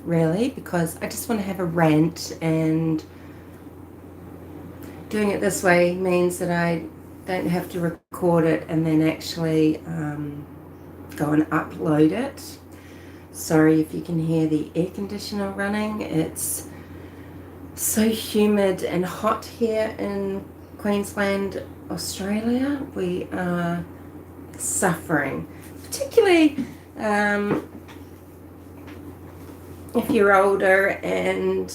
really, because I just want to have a rant, and doing it this way means that I don't have to record it and then actually go and upload it. Sorry if you can hear the air conditioner running. It's so humid and hot here in Queensland, Australia. We are suffering, particularly if you're older and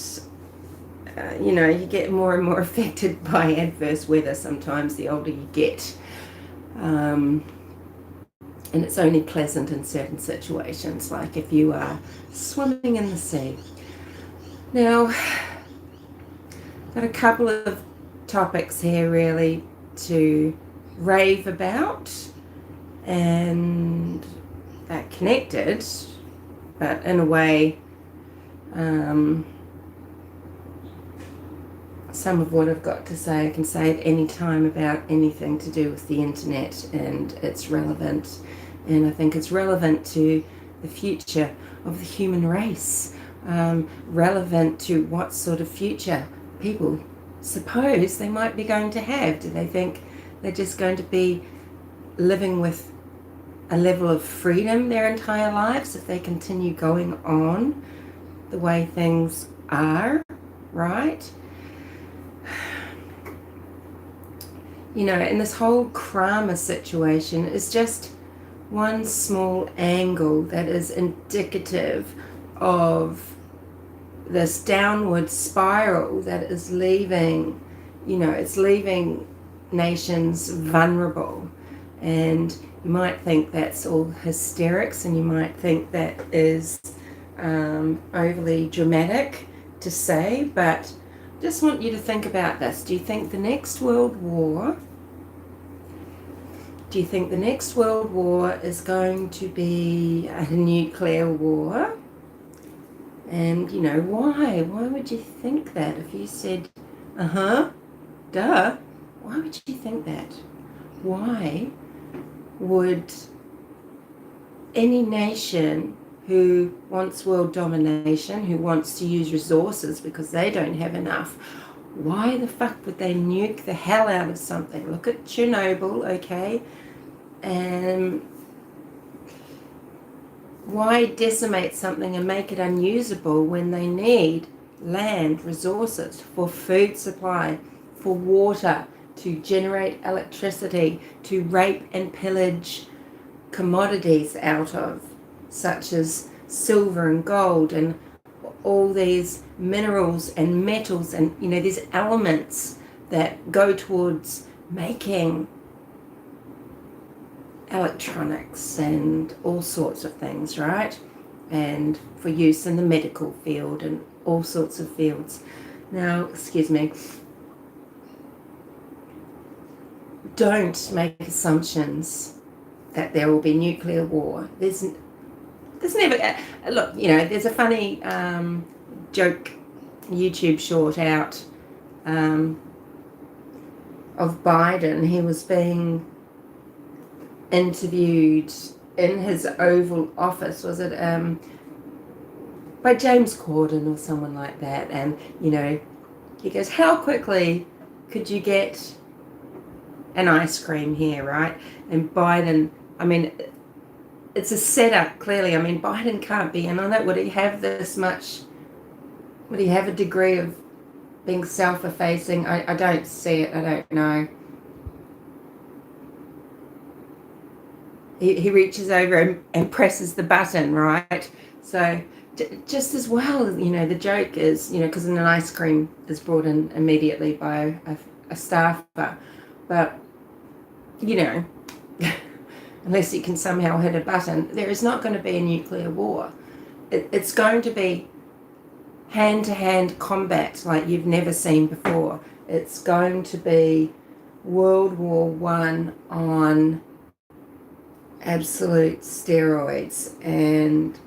you get more and more affected by adverse weather sometimes the older you get. And it's only pleasant in certain situations, like if you are swimming in the sea. Now, I've got a couple of topics here really to rave about, and they're connected, but in a way, some of what I've got to say I can say at any time about anything to do with the internet, and it's relevant. And I think it's relevant to the future of the human race, relevant to what sort of future people suppose they might be going to have. Do they think they're just going to be living with a level of freedom their entire lives if they continue going on the way things are, right? And this whole CRAMA situation is just one small angle that is indicative of this downward spiral that is leaving, it's leaving nations vulnerable. And you might think that's all hysterics, and you might think that is overly dramatic to say, but I just want you to think about this. Do you think the next world war is going to be a nuclear war? And, why? Why would you think that? If you said, duh, why would you think that? Why would any nation who wants world domination, who wants to use resources because they don't have enough, why the fuck would they nuke the hell out of something? Look at Chernobyl, okay? And why decimate something and make it unusable when they need land, resources for food supply, for water, to generate electricity, to rape and pillage commodities out of, such as silver and gold and all these minerals and metals and, these elements that go towards making electronics and all sorts of things, right? And for use in the medical field and all sorts of fields. Now, excuse me, don't make assumptions that there will be nuclear war. There's never, look, there's a funny joke YouTube short out of Biden. He was being interviewed in his Oval Office, was it by James Corden or someone like that, and he goes, how quickly could you get an ice cream here, right? And Biden, it's a setup, clearly. Biden can't be in on it. Would he have this much, would he have a degree of being self-effacing? I don't see it, I don't know. He reaches over and presses the button, right? So just as well, the joke is, because an ice cream is brought in immediately by a staffer. But, unless you can somehow hit a button, there is not going to be a nuclear war. It's going to be hand-to-hand combat like you've never seen before. It's going to be World War I on absolute steroids, and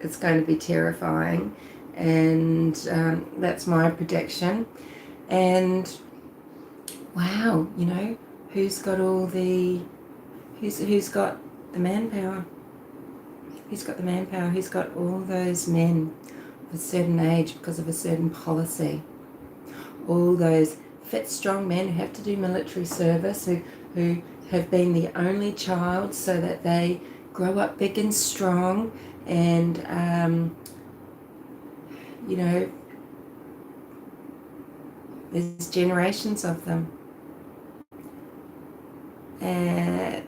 it's going to be terrifying, and that's my prediction. And wow, who's got all the who's got the manpower? Who's got the manpower? Who's got all those men, of a certain age because of a certain policy. All those fit, strong men who have to do military service, who have been the only child so that they grow up big and strong, and you know, there's generations of them. And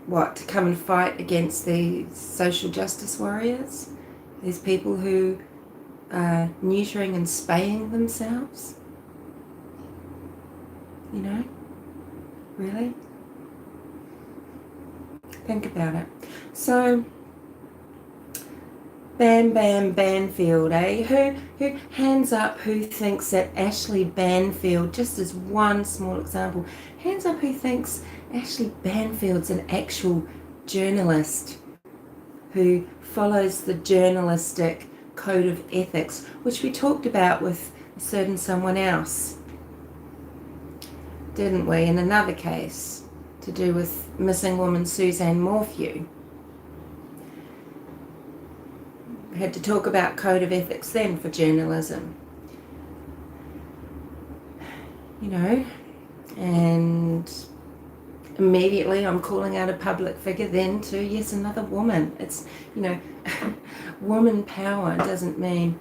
to come and fight against the social justice warriors? There's people who are neutering and spaying themselves. You know? Really? Think about it. So, Banfield, eh? Who hands up who thinks that Ashley Banfield, just as one small example, hands up who thinks Ashley Banfield's an actual journalist who follows the journalistic code of ethics, which we talked about with a certain someone else, didn't we, in another case, to do with missing woman Suzanne Morphew. We had to talk about code of ethics then for journalism. You know, and immediately I'm calling out a public figure then to, yes, another woman. It's, you know, woman power doesn't mean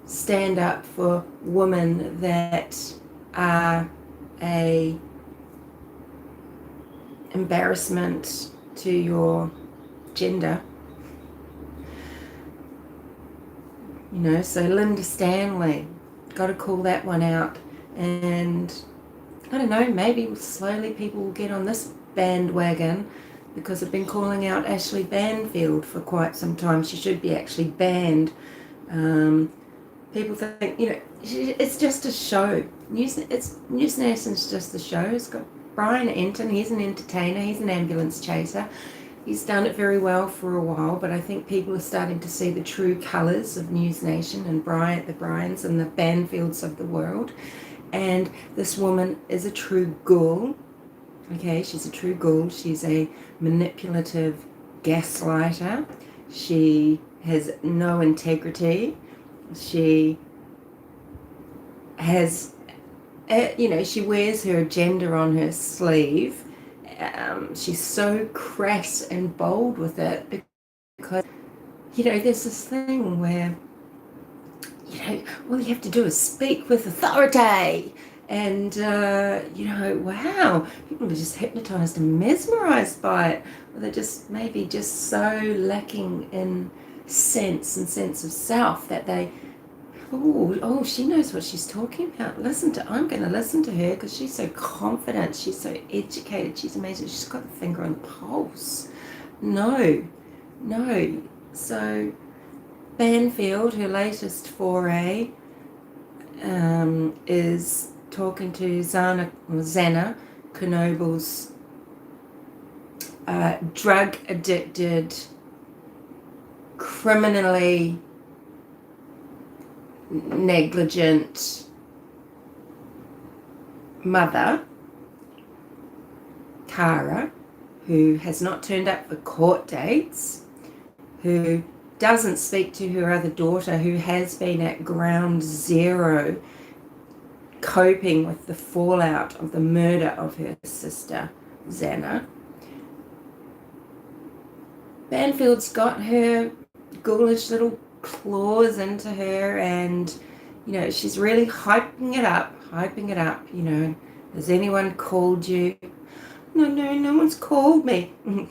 stand up for women that are a embarrassment to your gender. You know, so Linda Stanley, got to call that one out. And I don't know, maybe slowly people will get on this bandwagon, because I've been calling out Ashley Banfield for quite some time. She should be actually banned. People think, you know, it's just a show. Newsnation's just a show. It's got Brian Enton, he's an entertainer, he's an ambulance chaser. He's done it very well for a while, but I think people are starting to see the true colours of News Nation and the Bryans and the Banfields of the world. And this woman is a true ghoul. Okay, she's a true ghoul. She's a manipulative gaslighter. She has no integrity. She has, you know, she wears her agenda on her sleeve. She's so crass and bold with it because, you know, there's this thing where, you know, all you have to do is speak with authority. And, you know, wow, people are just hypnotized and mesmerized by it. Or they're just maybe just so lacking in sense and sense of self that they, oh, she knows what she's talking about. I'm going to listen to her because she's so confident. She's so educated. She's amazing. She's got the finger on the pulse. No. So Banfield, her latest foray, is talking to Xana Knobel's drug-addicted, criminally negligent mother, Cara, who has not turned up for court dates, who doesn't speak to her other daughter, who has been at ground zero coping with the fallout of the murder of her sister, Xana. Banfield's got her ghoulish little claws into her, and, you know, she's really hyping it up, you know. Has anyone called you? No one's called me. Do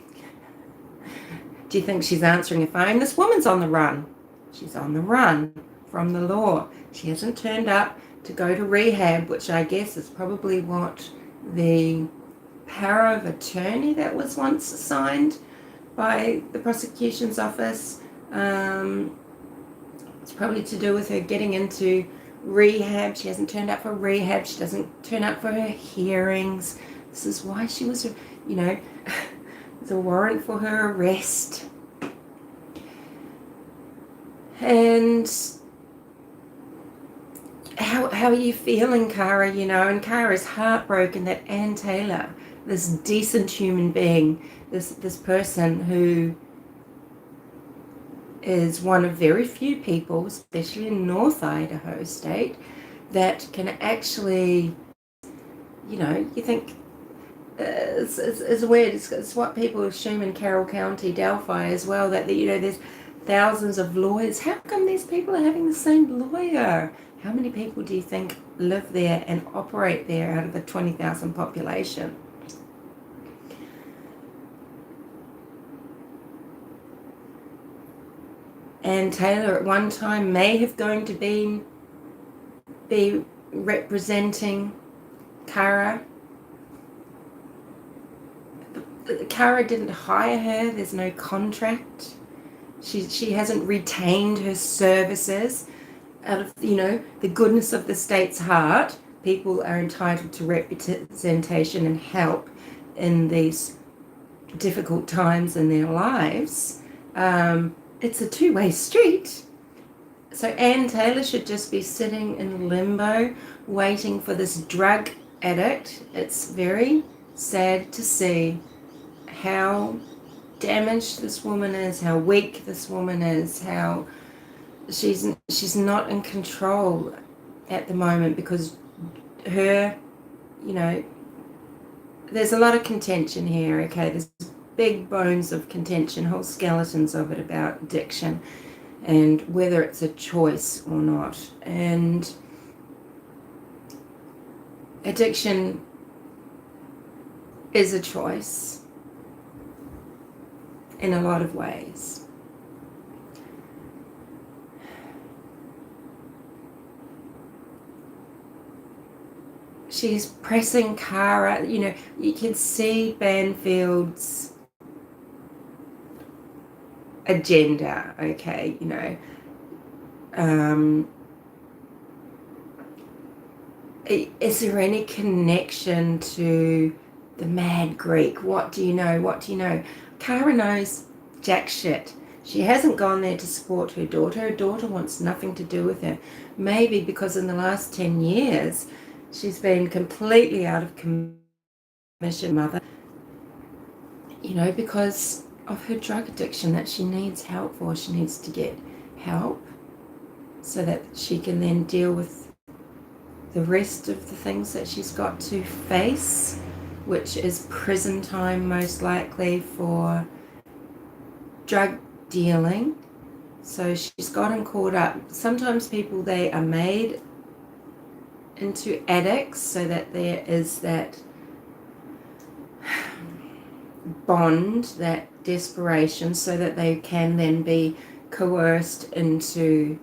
you think she's answering her phone? This woman's on the run. She's on the run from the law. She hasn't turned up to go to rehab, which I guess is probably what the power of attorney that was once assigned by the prosecution's office. It's probably to do with her getting into rehab. She hasn't turned up for rehab. She doesn't turn up for her hearings. This is why she was, you know, there's a warrant for her arrest. And how are you feeling, Cara? You know, and Cara's heartbroken that Ann Taylor, this decent human being, this person who is one of very few people, especially in North Idaho state, that can actually, you think it's weird. It's what people assume in Carroll County, Delphi as well, that there's thousands of lawyers. How come these people are having the same lawyer? How many people do you think live there and operate there out of the 20,000 population? And Taylor at one time may have going to be representing Cara. Cara didn't hire her. There's no contract. She hasn't retained her services. Out of the goodness of the state's heart, people are entitled to representation and help in these difficult times in their lives. It's a two-way street. So Ann Taylor should just be sitting in limbo, waiting for this drug addict. It's very sad to see how damaged this woman is, how weak this woman is, how she's not in control at the moment, because her, there's a lot of contention here, okay? There's big bones of contention, whole skeletons of it about addiction and whether it's a choice or not. And addiction is a choice in a lot of ways. She's pressing Cara, you can see Banfield's agenda, okay, is there any connection to the Mad Greek? What do you know? Cara knows jack shit. She hasn't gone there to support her daughter. Her daughter wants nothing to do with her. Maybe because in the last 10 years, she's been completely out of commission, mother, because of her drug addiction that she needs help for. She needs to get help so that she can then deal with the rest of the things that she's got to face, which is prison time most likely for drug dealing. So she's gotten caught up. Sometimes people, they are made into addicts so that there is that bond, that desperation, so that they can then be coerced into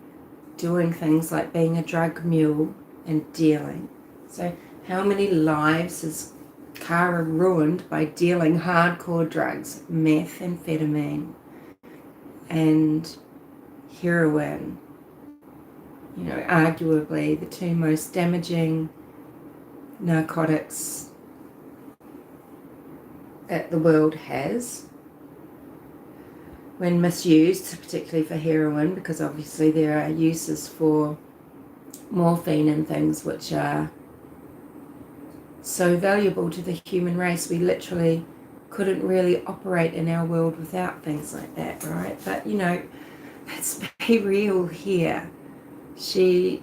doing things like being a drug mule and dealing. So how many lives has Cara ruined by dealing hardcore drugs, methamphetamine and heroin? Arguably the two most damaging narcotics that the world has when misused, particularly for heroin, because obviously there are uses for morphine and things which are so valuable to the human race. We literally couldn't really operate in our world without things like that, right? But let's be real here. She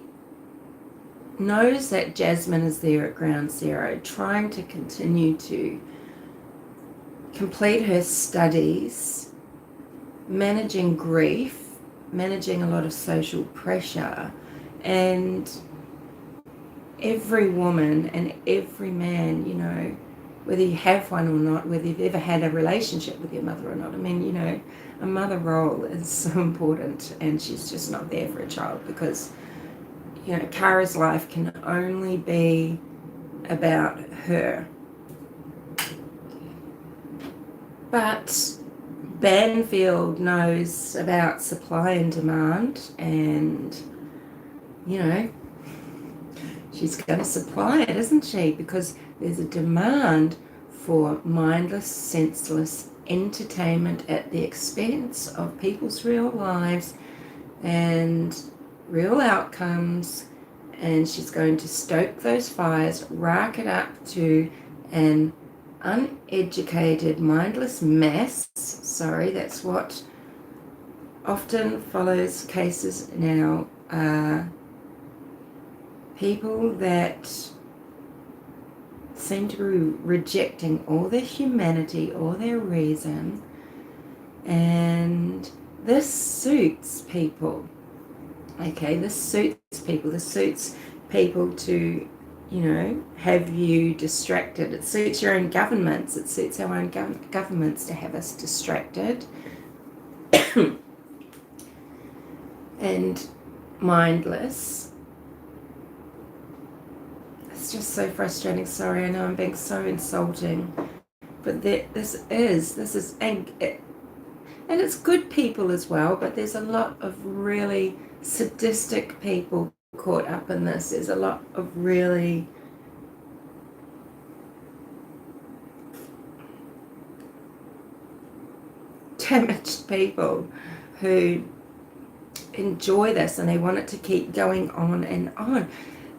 knows that Jasmine is there at ground zero, trying to continue to complete her studies, managing grief, managing a lot of social pressure, and every woman and every man, whether you have one or not, whether you've ever had a relationship with your mother or not, a mother role is so important, and she's just not there for a child because, Cara's life can only be about her. But Banfield knows about supply and demand, and, she's going to supply it, isn't she? Because there's a demand for mindless, senseless entertainment at the expense of people's real lives and real outcomes, and she's going to stoke those fires, rack it up to an uneducated, mindless mass. Sorry, that's what often follows cases now are people that seem to be rejecting all their humanity, all their reason, and this suits people. Okay, this suits people. This suits people to, have you distracted. It suits your own governments. It suits our own governments to have us distracted and mindless. It's just so frustrating. Sorry, I know I'm being so insulting, but this is, and it's good people as well, but there's a lot of really sadistic people caught up in this. There's a lot of really damaged people who enjoy this and they want it to keep going on and on.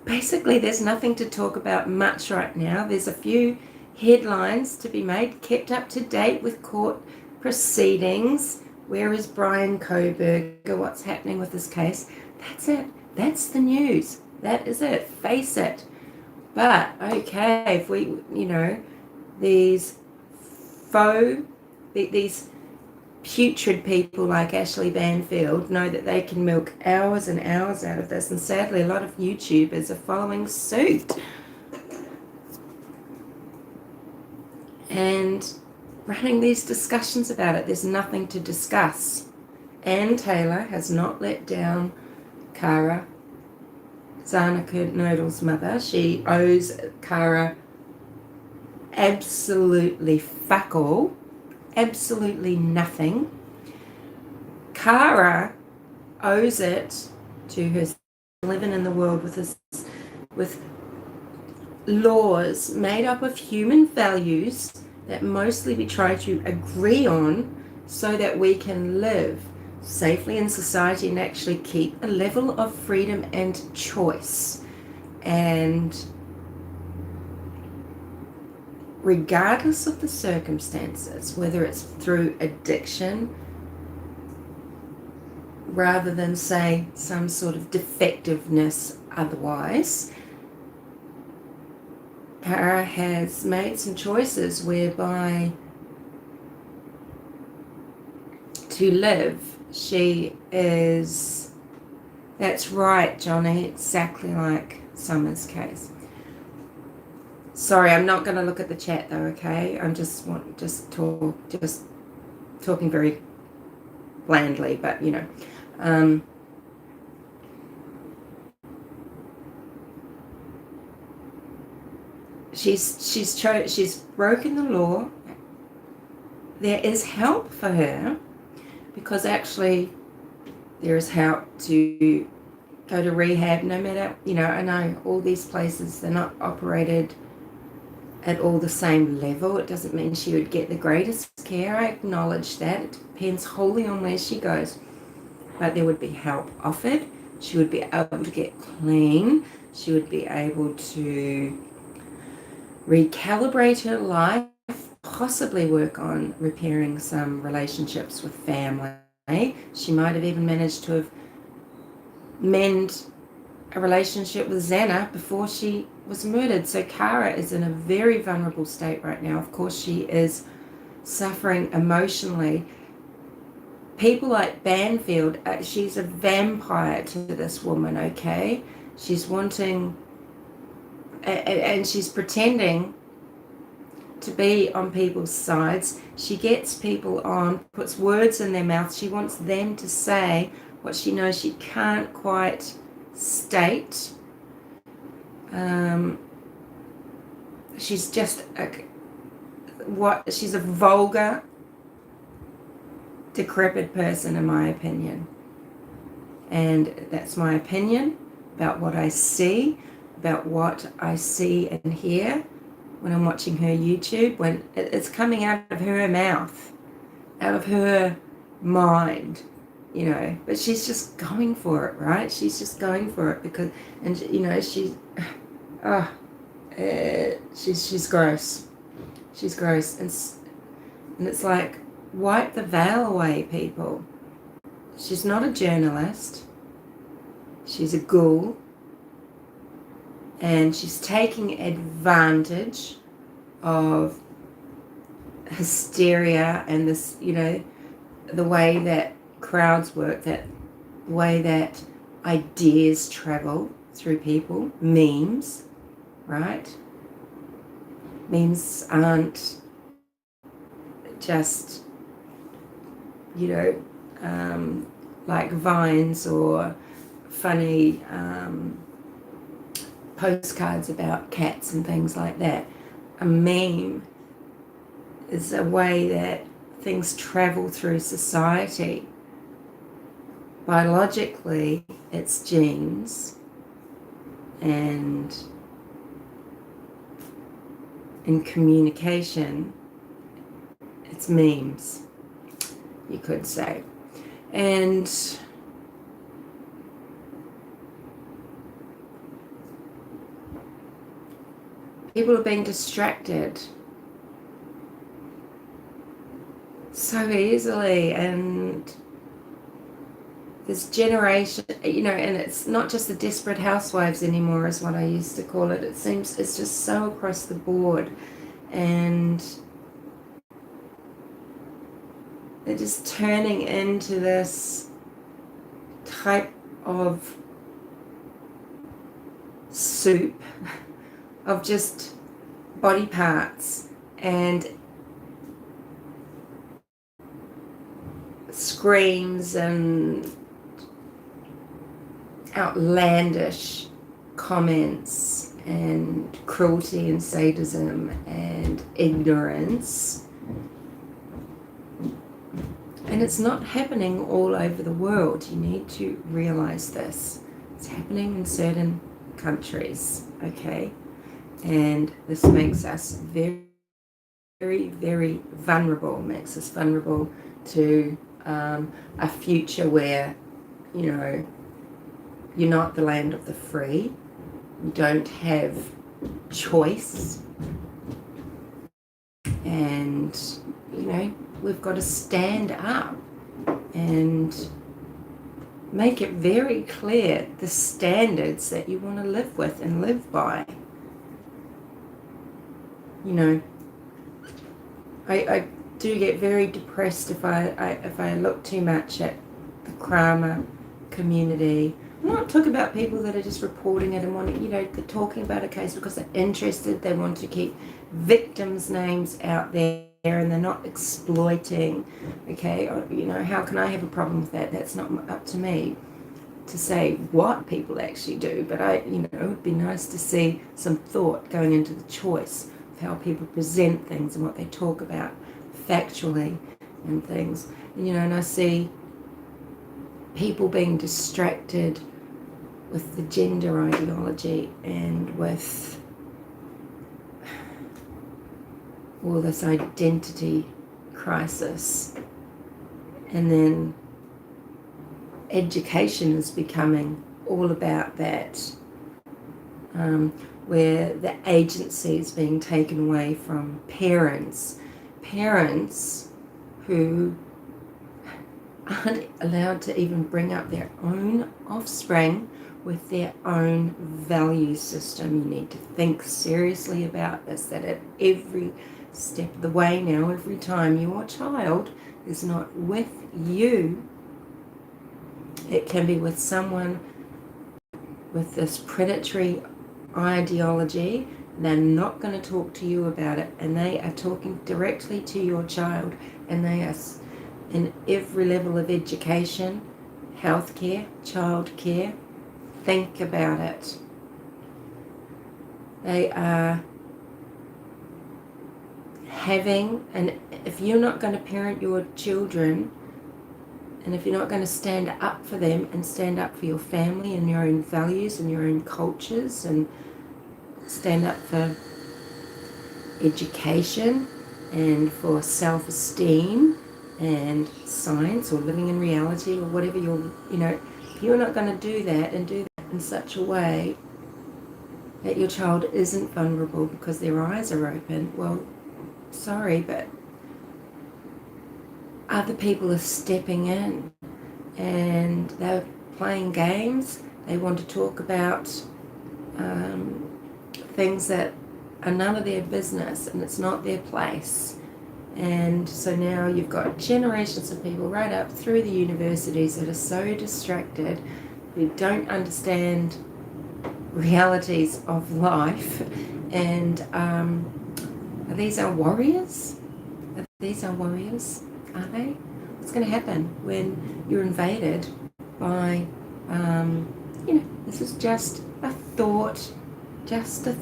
Basically, there's nothing to talk about much right now. There's a few headlines to be made, kept up to date with court proceedings. Where is Brian Koberger? What's happening with this case? That's it. That's the news. That is it. Face it. But, okay, if we, these these putrid people like Ashley Banfield know that they can milk hours and hours out of this, and sadly a lot of YouTubers are following suit and running these discussions about it. There's nothing to discuss. Ann Taylor has not let down Cara, Zarnica Noodle's mother. She owes Cara absolutely fuck all, absolutely nothing. Cara owes it to her living in the world with laws made up of human values that mostly we try to agree on so that we can live safely in society and actually keep a level of freedom and choice. And regardless of the circumstances, whether it's through addiction, rather than say some sort of defectiveness otherwise, Cara has made some choices whereby to live, she is, that's right, Johnny, exactly like Summer's case. Sorry, I'm not going to look at the chat though, okay? I'm just talking very blandly, but she's broken the law. There is help for her, because actually there is help to go to rehab, no matter, I know all these places, they're not operated at all the same level. It doesn't mean she would get the greatest care. I acknowledge that. It depends wholly on where she goes. But there would be help offered. She would be able to get clean. She would be able to recalibrate her life, possibly work on repairing some relationships with family. She might have even managed to have mend a relationship with Xana before she was murdered. So Cara is in a very vulnerable state right now. Of course, she is suffering emotionally. People like Banfield, she's a vampire to this woman, okay? She's wanting, and she's pretending to be on people's sides. She gets people on, puts words in their mouth. She wants them to say what she knows she can't quite state. She's just she's a vulgar, decrepit person, in my opinion. And that's my opinion about what I see, and hear when I'm watching her YouTube, when it's coming out of her mouth, out of her mind, but she's just going for it, right? She's just going for it because, and she's gross. She's gross. And it's like, wipe the veil away, people. She's not a journalist. She's a ghoul. And she's taking advantage of hysteria and this, you know, the way that crowds work, that way that ideas travel through people, memes, right? Memes aren't just, you know, like vines or funny postcards about cats and things like that. A meme is a way that things travel through society. Biologically, it's genes, and in communication, it's memes, you could say. And people are being distracted so easily, and this generation, you know, and it's not just the desperate housewives anymore is what I used to call it. It seems it's just so across the board, and they're just turning into this type of soup of just body parts and screams and outlandish comments and cruelty and sadism and ignorance. And it's not happening all over the world. You need to realize this. It's happening in certain countries, okay? And this makes us very, very, very vulnerable, makes us vulnerable to a future where, you know, you're not the land of the free, you don't have choice, and, you know, we've got to stand up and make it very clear the standards that you want to live with and live by. You know, I do get very depressed if I look too much at the CRAMA community. I'm not talking about people that are just reporting it and wanting, you know, they're talking about a case because they're interested, they want to keep victims' names out there and they're not exploiting, okay? Or, you know, how can I have a problem with that? That's not up to me to say what people actually do, but you know, it would be nice to see some thought going into the choice of how people present things and what they talk about factually and things. And, you know, and I see people being distracted with the gender ideology and with all this identity crisis. And then education is becoming all about that, where the agency is being taken away from parents who aren't allowed to even bring up their own offspring with their own value system. You need to think seriously about this, that at every step of the way now, every time your child is not with you, it can be with someone with this predatory ideology. They're not going to talk to you about it, and they are talking directly to your child, and they are in every level of education, healthcare, childcare. Think about it. They are having, and if you're not going to parent your children, and if you're not going to stand up for them and stand up for your family and your own values and your own cultures and stand up for education and for self-esteem and science or living in reality or whatever you know, if you're not going to do that and do that in such a way that your child isn't vulnerable because their eyes are open, well, sorry, but other people are stepping in and they're playing games. They want to talk about things that are none of their business, and it's not their place. And so now you've got generations of people right up through the universities that are so distracted, who don't understand realities of life. And these are warriors? These are warriors, are they? What's going to happen when you're invaded by, this is just a thought, just a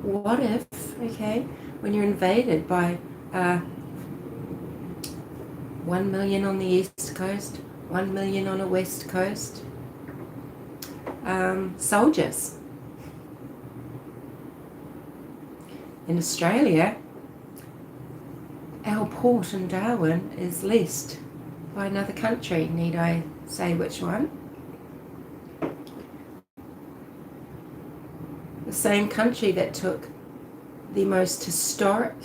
what if, okay? When you're invaded by 1 million on the East Coast, 1 million on the West Coast, soldiers. In Australia, our port in Darwin is leased by another country. Need I say which one? The same country that took the most historic,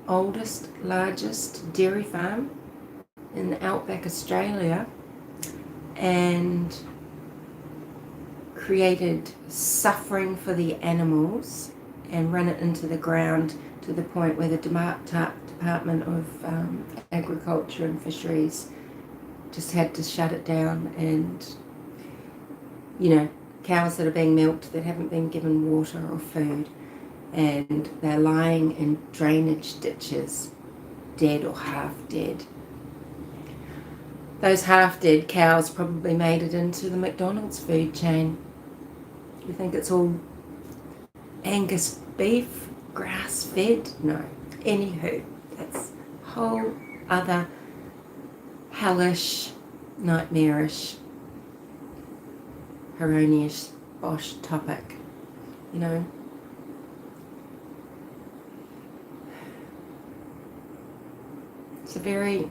oldest, largest dairy farm in outback Australia and created suffering for the animals and run it into the ground to the point where the Department of Agriculture and Fisheries just had to shut it down. And, cows that are being milked that haven't been given water or food, and they're lying in drainage ditches, dead or half dead. Those half dead cows probably made it into the McDonald's food chain. You think it's all Angus beef, grass-fed? No. Anywho, that's a whole other hellish, nightmarish, erroneous bosh topic, It's a very,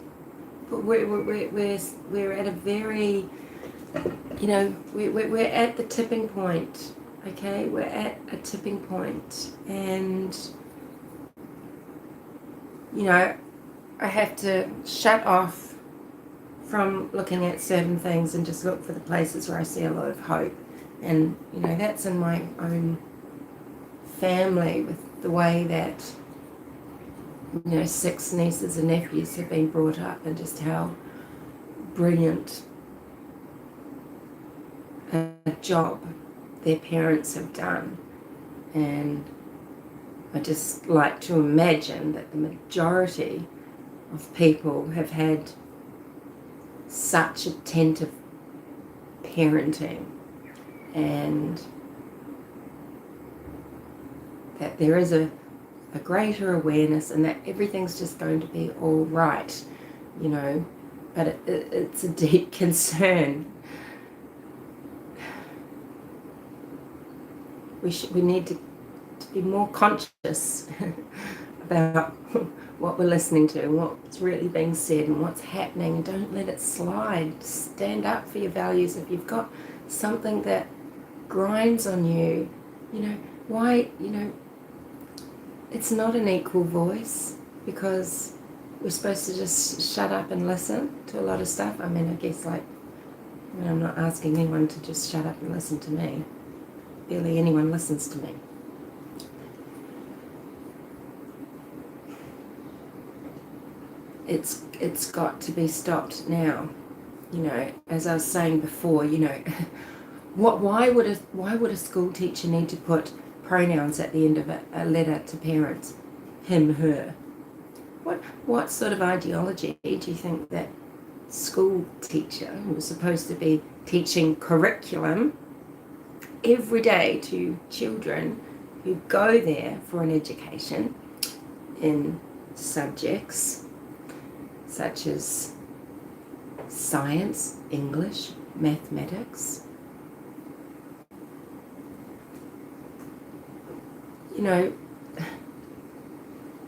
we're at a very, we're at the tipping point, okay? We're at a tipping point, and, I have to shut off from looking at certain things and just look for the places where I see a lot of hope. And, that's in my own family, with the way that, 6 nieces and nephews have been brought up, and just how brilliant a job their parents have done. And I just like to imagine that the majority of people have had such attentive parenting, and that there is a greater awareness, and that everything's just going to be all right, but it's a deep concern. We need to be more conscious about what we're listening to and what's really being said and what's happening, and don't let it slide. Stand up for your values. If you've got something that grinds on you, why, it's not an equal voice, because we're supposed to just shut up and listen to a lot of stuff. I guess I'm not asking anyone to just shut up and listen to me. Barely anyone listens to me. It's got to be stopped now. As I was saying before, why would a school teacher need to put pronouns at the end of a letter to parents? Him, her. What sort of ideology do you think that school teacher, who was supposed to be teaching curriculum every day to children who go there for an education in subjects such as science, English, mathematics,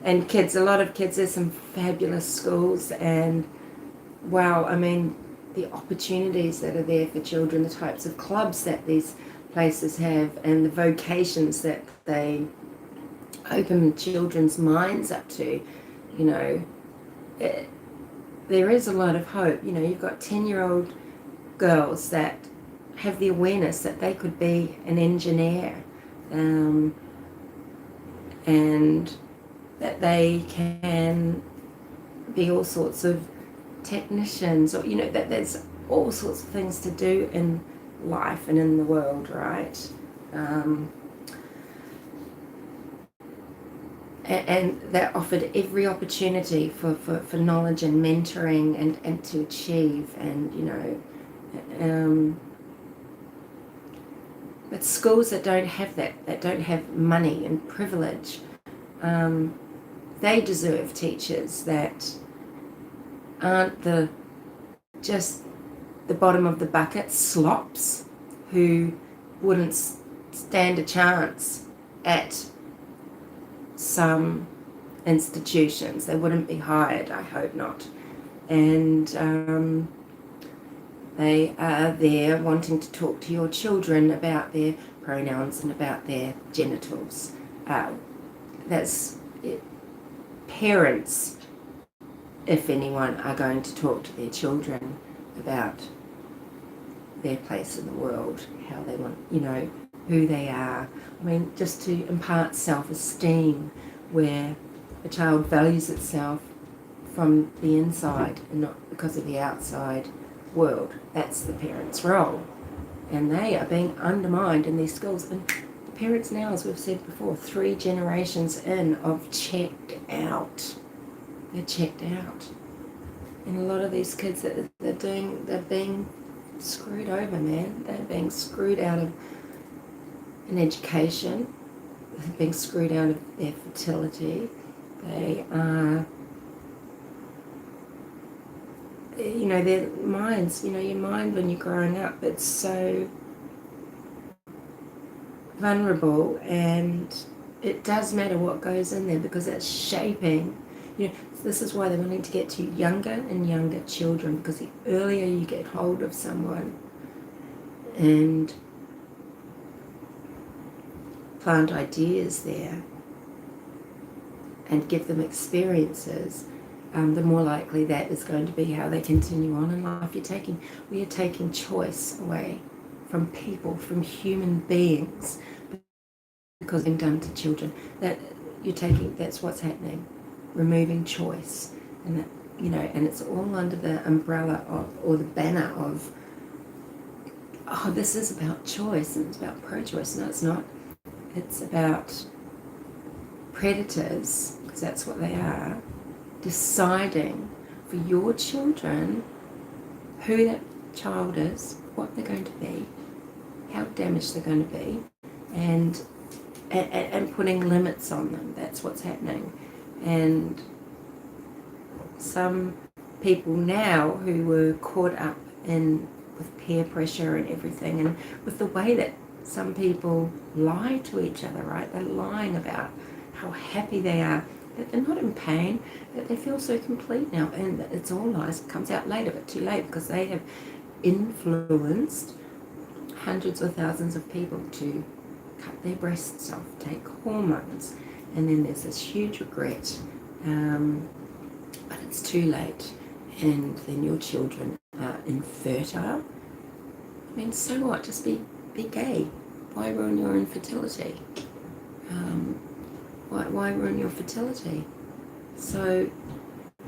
and kids, a lot of kids, there's some fabulous schools, and wow, the opportunities that are there for children, the types of clubs that these places have, and the vocations that they open children's minds up to, there is a lot of hope. You know, you've got 10-year-old girls that have the awareness that they could be an engineer, and that they can be all sorts of technicians, or, you know, that there's all sorts of things to do in life and in the world, right? And they're offered every opportunity for knowledge and mentoring and to achieve, and, you know, but schools that don't have that don't have money and privilege, they deserve teachers that aren't just the bottom of the bucket slops who wouldn't stand a chance at some institutions. They wouldn't be hired, I hope not. And they are there wanting to talk to your children about their pronouns and about their genitals. That's it. Parents, if anyone, are going to talk to their children about their place in the world, how they want, you know, who they are. I mean, just to impart self-esteem, where a child values itself from the inside and not because of the outside world. That's the parents' role. And they are being undermined in these schools. And the parents now, as we've said before, 3 generations in of checked out. They're checked out. And a lot of these kids that they're being screwed over, man. They're being screwed out of an education. They're being screwed out of their fertility. They are, you know, their minds, you know, your mind when you're growing up, it's so vulnerable, and it does matter what goes in there because it's shaping. You know, this is why they're wanting to get to younger and younger children, because the earlier you get hold of someone and plant ideas there and give them experiences, the more likely that is going to be how they continue on in life. We are taking choice away from people, from human beings, because being done to children. That's what's happening. Removing choice, and that, you know, and it's all under the umbrella of, or the banner of, oh, this is about choice and it's about pro-choice. No, it's not. It's about predators, because that's what they are, deciding for your children who that child is, what they're going to be, how damaged they're going to be, and putting limits on them. That's what's happening. And some people now who were caught up in with peer pressure and everything, and with the way that some people lie to each other, right? They're lying about how happy they are, that they're not in pain, that they feel so complete now, and that it's all lies. It comes out later, but too late, because they have influenced hundreds or thousands of people to cut their breasts off, take hormones, and then there's this huge regret, but it's too late, and then your children are infertile. I mean, so what? Just be gay. Why ruin your infertility? Why ruin your fertility? So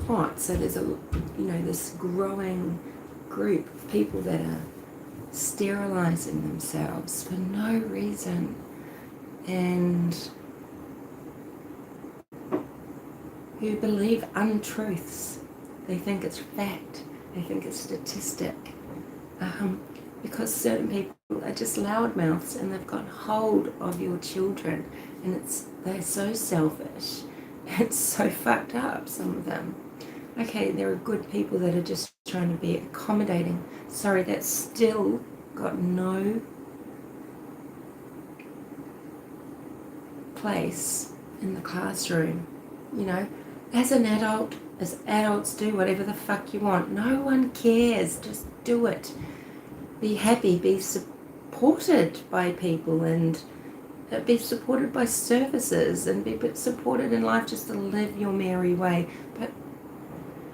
what? So there's this growing group of people that are sterilizing themselves for no reason, and who believe untruths. They think it's fact. They think it's statistic. Because certain people are just loudmouths, and they've got hold of your children, and they're so selfish. It's so fucked up, some of them. Okay, there are good people that are just trying to be accommodating. Sorry, that's still got no place in the classroom. You know, as an adult, as adults, do whatever the fuck you want. No one cares. Just do it. Be happy. Be supported by people, and be supported by services, and be supported in life just to live your merry way. But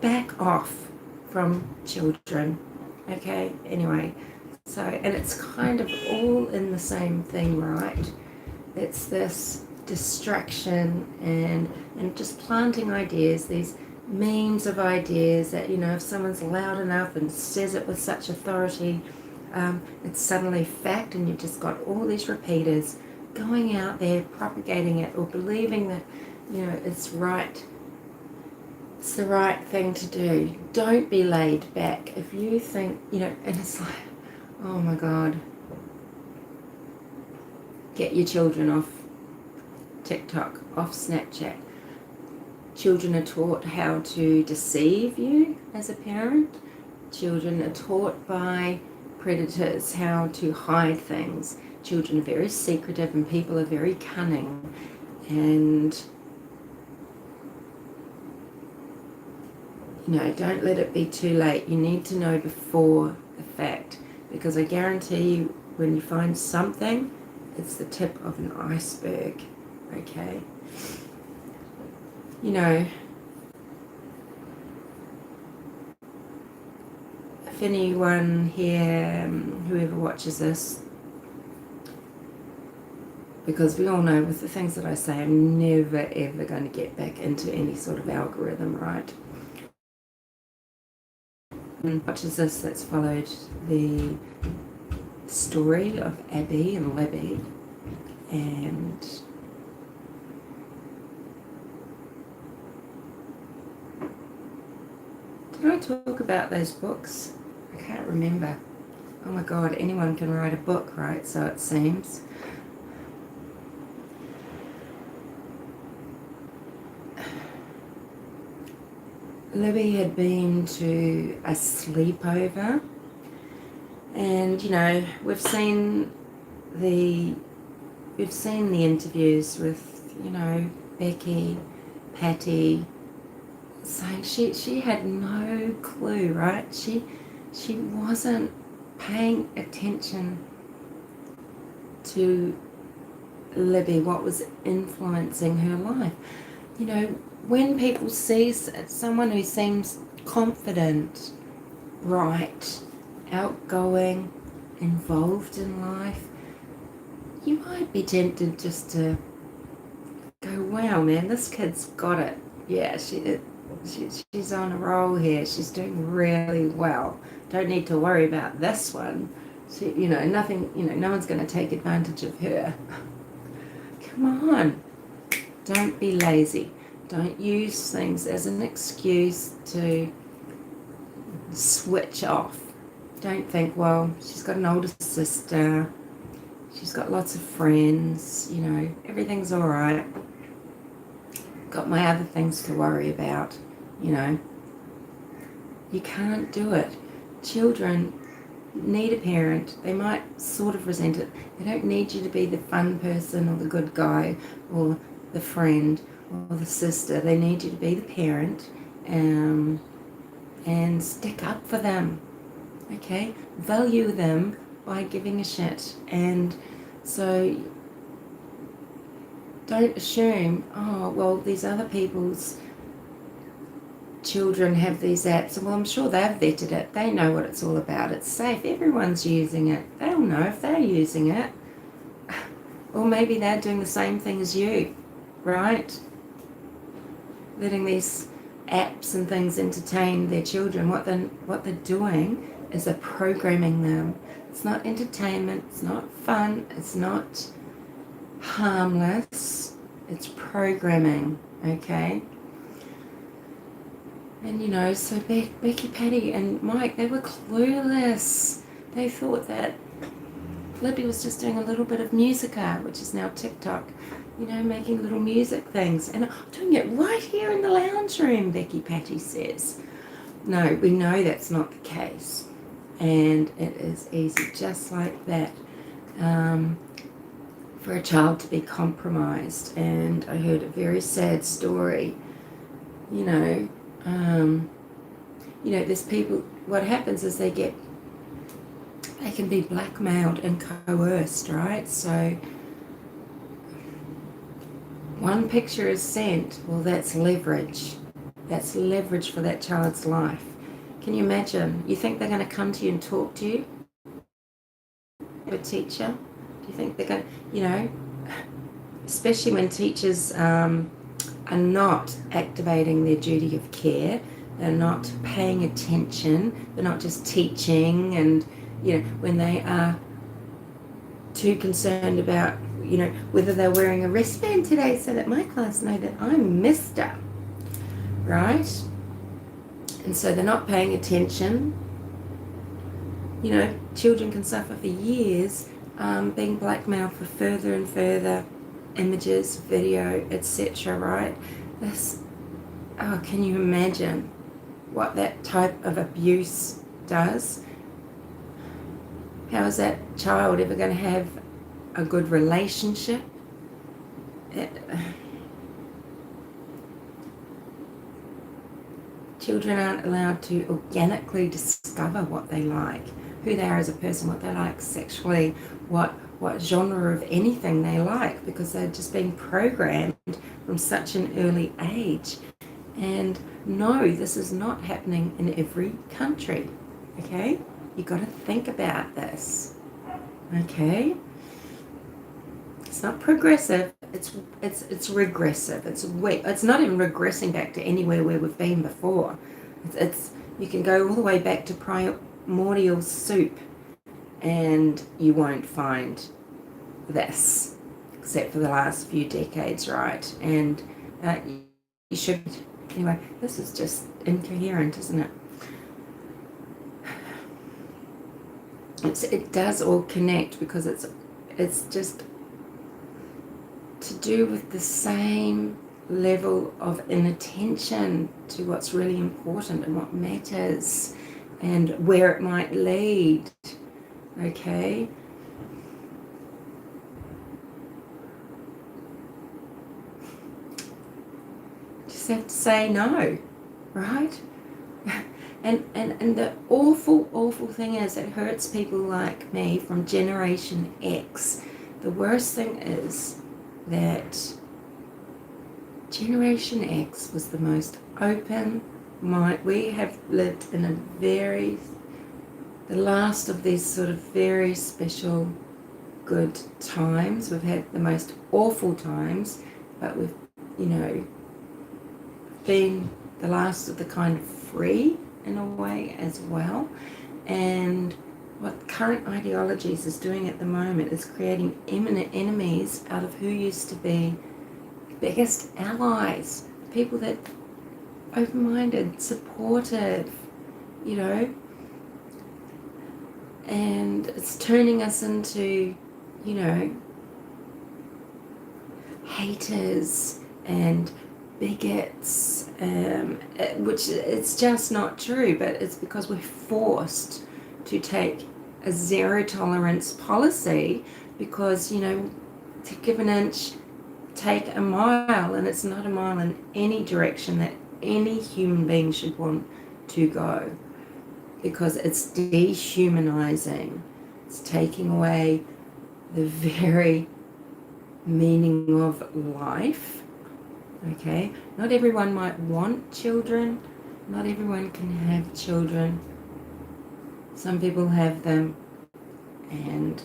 back off from children. Okay, anyway, so, and it's kind of all in the same thing, right? It's this distraction and just planting ideas, these memes of ideas that, you know, if someone's loud enough and says it with such authority, it's suddenly fact, and you've just got all these repeaters going out there propagating it or believing that, you know, it's right. It's the right thing to do. Don't be laid back. If you think, you know, and it's like, oh my God, get your children off TikTok, off Snapchat. Children are taught how to deceive you as a parent. Children are taught by predators how to hide things. Children are very secretive and people are very cunning. And, you know, don't let it be too late. You need to know before the fact, because I guarantee you when you find something, it's the tip of an iceberg, okay? You know, if anyone here, whoever watches this, because we all know with the things that I say, I'm never ever going to get back into any sort of algorithm, right? And watches this, that's followed the story of Abby and Libby, and did I talk about those books? I can't remember. Oh my God, anyone can write a book, right? So it seems. Libby had been to a sleepover, and you know, we've seen the interviews with, you know, Becky Petty saying she had no clue, right? She wasn't paying attention to Libby, what was influencing her life. You know, when people see someone who seems confident, bright, outgoing, involved in life, you might be tempted just to go, wow, man, this kid's got it. Yeah, she's on a roll here. She's doing really well. Don't need to worry about this one. She, you know, nothing, you know, no one's going to take advantage of her. Come on. Don't be lazy. Don't use things as an excuse to switch off. Don't think, well, she's got an older sister. She's got lots of friends. You know, everything's all right. Got my other things to worry about, you know. You can't do it. Children need a parent. They might sort of resent it. They don't need you to be the fun person or the good guy or the friend or the sister. They need you to be the parent and stick up for them, okay? Value them by giving a shit. And so don't assume, oh, well, these other people's children have these apps. Well, I'm sure they've vetted it. They know what it's all about. It's safe. Everyone's using it. They'll know if they're using it. Or maybe they're doing the same thing as you, right? Letting these apps and things entertain their children. What they're doing is they're programming them. It's not entertainment. It's not fun. It's not harmless. It's programming, okay? And you know, so Becky Petty and Mike, they were clueless. They thought that Libby was just doing a little bit of musica, which is now TikTok, you know, making little music things. And doing it right here in the lounge room, Becky Petty says. No, we know that's not the case. And it is easy, just like that, for a child to be compromised. And I heard a very sad story, you know, there's people, what happens is they can be blackmailed and coerced, right? So one picture is sent, well, that's leverage. That's leverage for that child's life. Can you imagine? You think they're going to come to you and talk to you? A teacher? Do you think they're going to, especially when teachers are not activating their duty of care, they're not paying attention, they're not just teaching, and, when they are too concerned about, whether they're wearing a wristband today so that my class know that I'm Mr. Right? And so they're not paying attention. Children can suffer for years being blackmailed for further and further images, video, etc. Right? Can you imagine what that type of abuse does? How is that child ever going to have a good relationship? Children aren't allowed to organically discover what they like, who they are as a person, what they like sexually, what genre of anything they like, because they're just being programmed from such an early age. And no, this is not happening in every country, okay? You've got to think about this, okay? It's not progressive, it's regressive. It's not even regressing back to anywhere where we've been before. You can go all the way back to primordial soup and you won't find this, except for the last few decades, right? And you should, anyway, this is just incoherent, isn't it? It does all connect, because it's just to do with the same level of inattention to what's really important and what matters and where it might lead, okay? Just have to say no, right? And the awful thing is, it hurts people like me from Generation X. The worst thing is that Generation X was the most open mind. We have lived in the last of these sort of very special good times. We've had the most awful times, but we've, been the last of the kind of free in a way as well. And what current ideologies is doing at the moment is creating imminent enemies out of who used to be biggest allies, people that open-minded, supportive, and it's turning us into, haters and bigots, which it's just not true, but it's because we're forced to take a zero tolerance policy, because, to give an inch, take a mile, and it's not a mile in any direction that any human being should want to go, because it's dehumanizing. It's taking away the very meaning of life, okay? Not everyone might want children. Not everyone can have children. Some people have them, and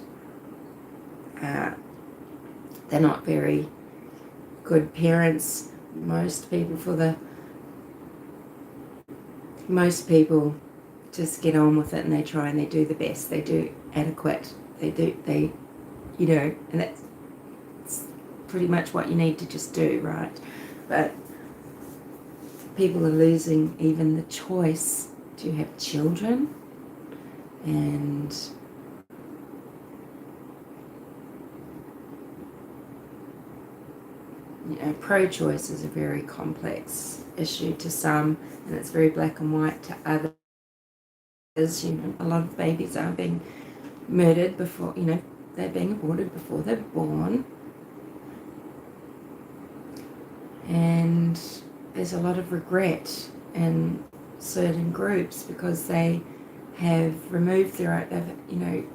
they're not very good parents. Most people just get on with it, and they try and they do the best. They do adequate. And that's pretty much what you need to just do, right? But people are losing even the choice to have children, and pro-choice is a very complex issue to some, and it's very black and white to others. A lot of babies are being murdered before, they're being aborted before they're born. And there's a lot of regret in certain groups, because they have removed they've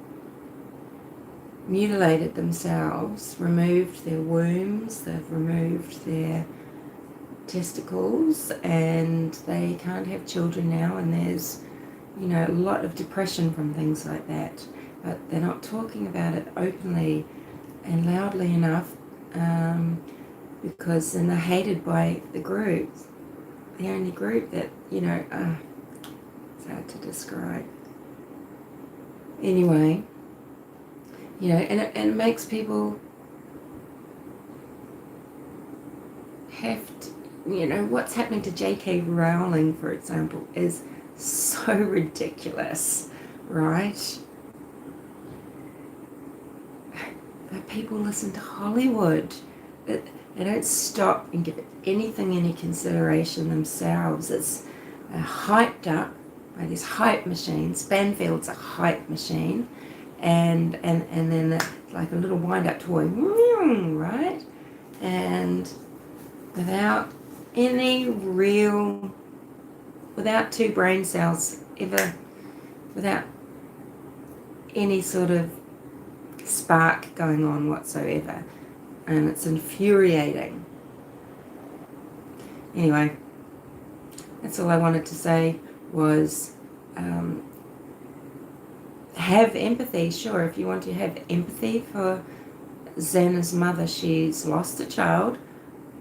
mutilated themselves, removed their wombs, they've removed their testicles, and they can't have children now. And there's you know, a lot of depression from things like that, but they're not talking about it openly and loudly enough, because then they're hated by the group, the only group that, you know, it's hard to describe. Anyway, you know, and it makes people have to, you know, what's happening to J.K. Rowling, for example, is so ridiculous, right? But people listen to Hollywood. They don't stop and give anything any consideration themselves. It's hyped up by these hype machines. Banfield's a hype machine. And then it's like a little wind-up toy, right? And without any real, without two brain cells ever, without any sort of spark going on whatsoever. And it's infuriating. Anyway, that's all I wanted to say was have empathy. Sure, if you want to have empathy for Xana's mother, she's lost a child.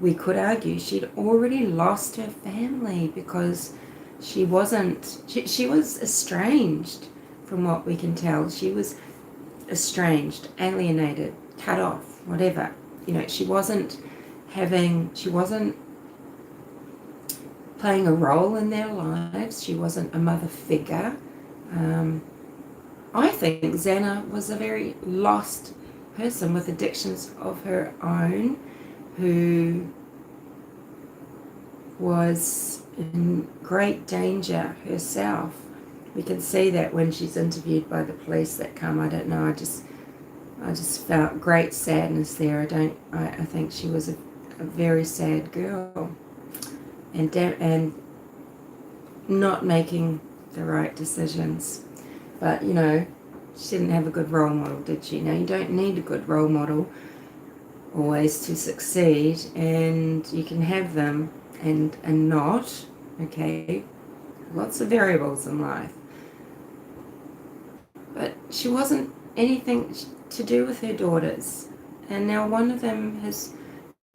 We could argue she'd already lost her family because she wasn't, she was estranged from what we can tell. She was estranged, alienated, cut off, whatever. You know, she wasn't playing a role in their lives. She wasn't a mother figure. I think Xana was a very lost person with addictions of her own, who was in great danger herself. We can see that when she's interviewed by the police that come. I don't know, I just felt great sadness there. I think she was a very sad girl and not making the right decisions. But, you know, she didn't have a good role model, did she? Now, you don't need a good role model always to succeed, and you can have them and not, okay? Lots of variables in life. But she wasn't anything to do with her daughters. And now one of them has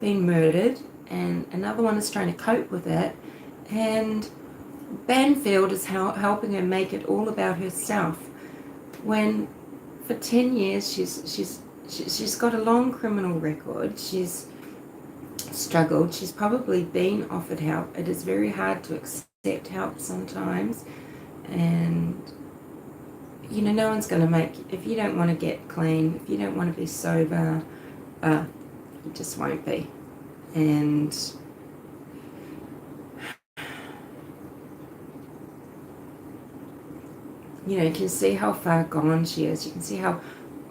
been murdered, and another one is trying to cope with it. And Banfield is helping her make it all about herself. When for 10 years she's got a long criminal record. She's struggled. She's probably been offered help. It is very hard to accept help sometimes. And, you know, no one's going to make, if you don't want to get clean, if you don't want to be sober, you just won't be. And you know, you can see how far gone she is. You can see how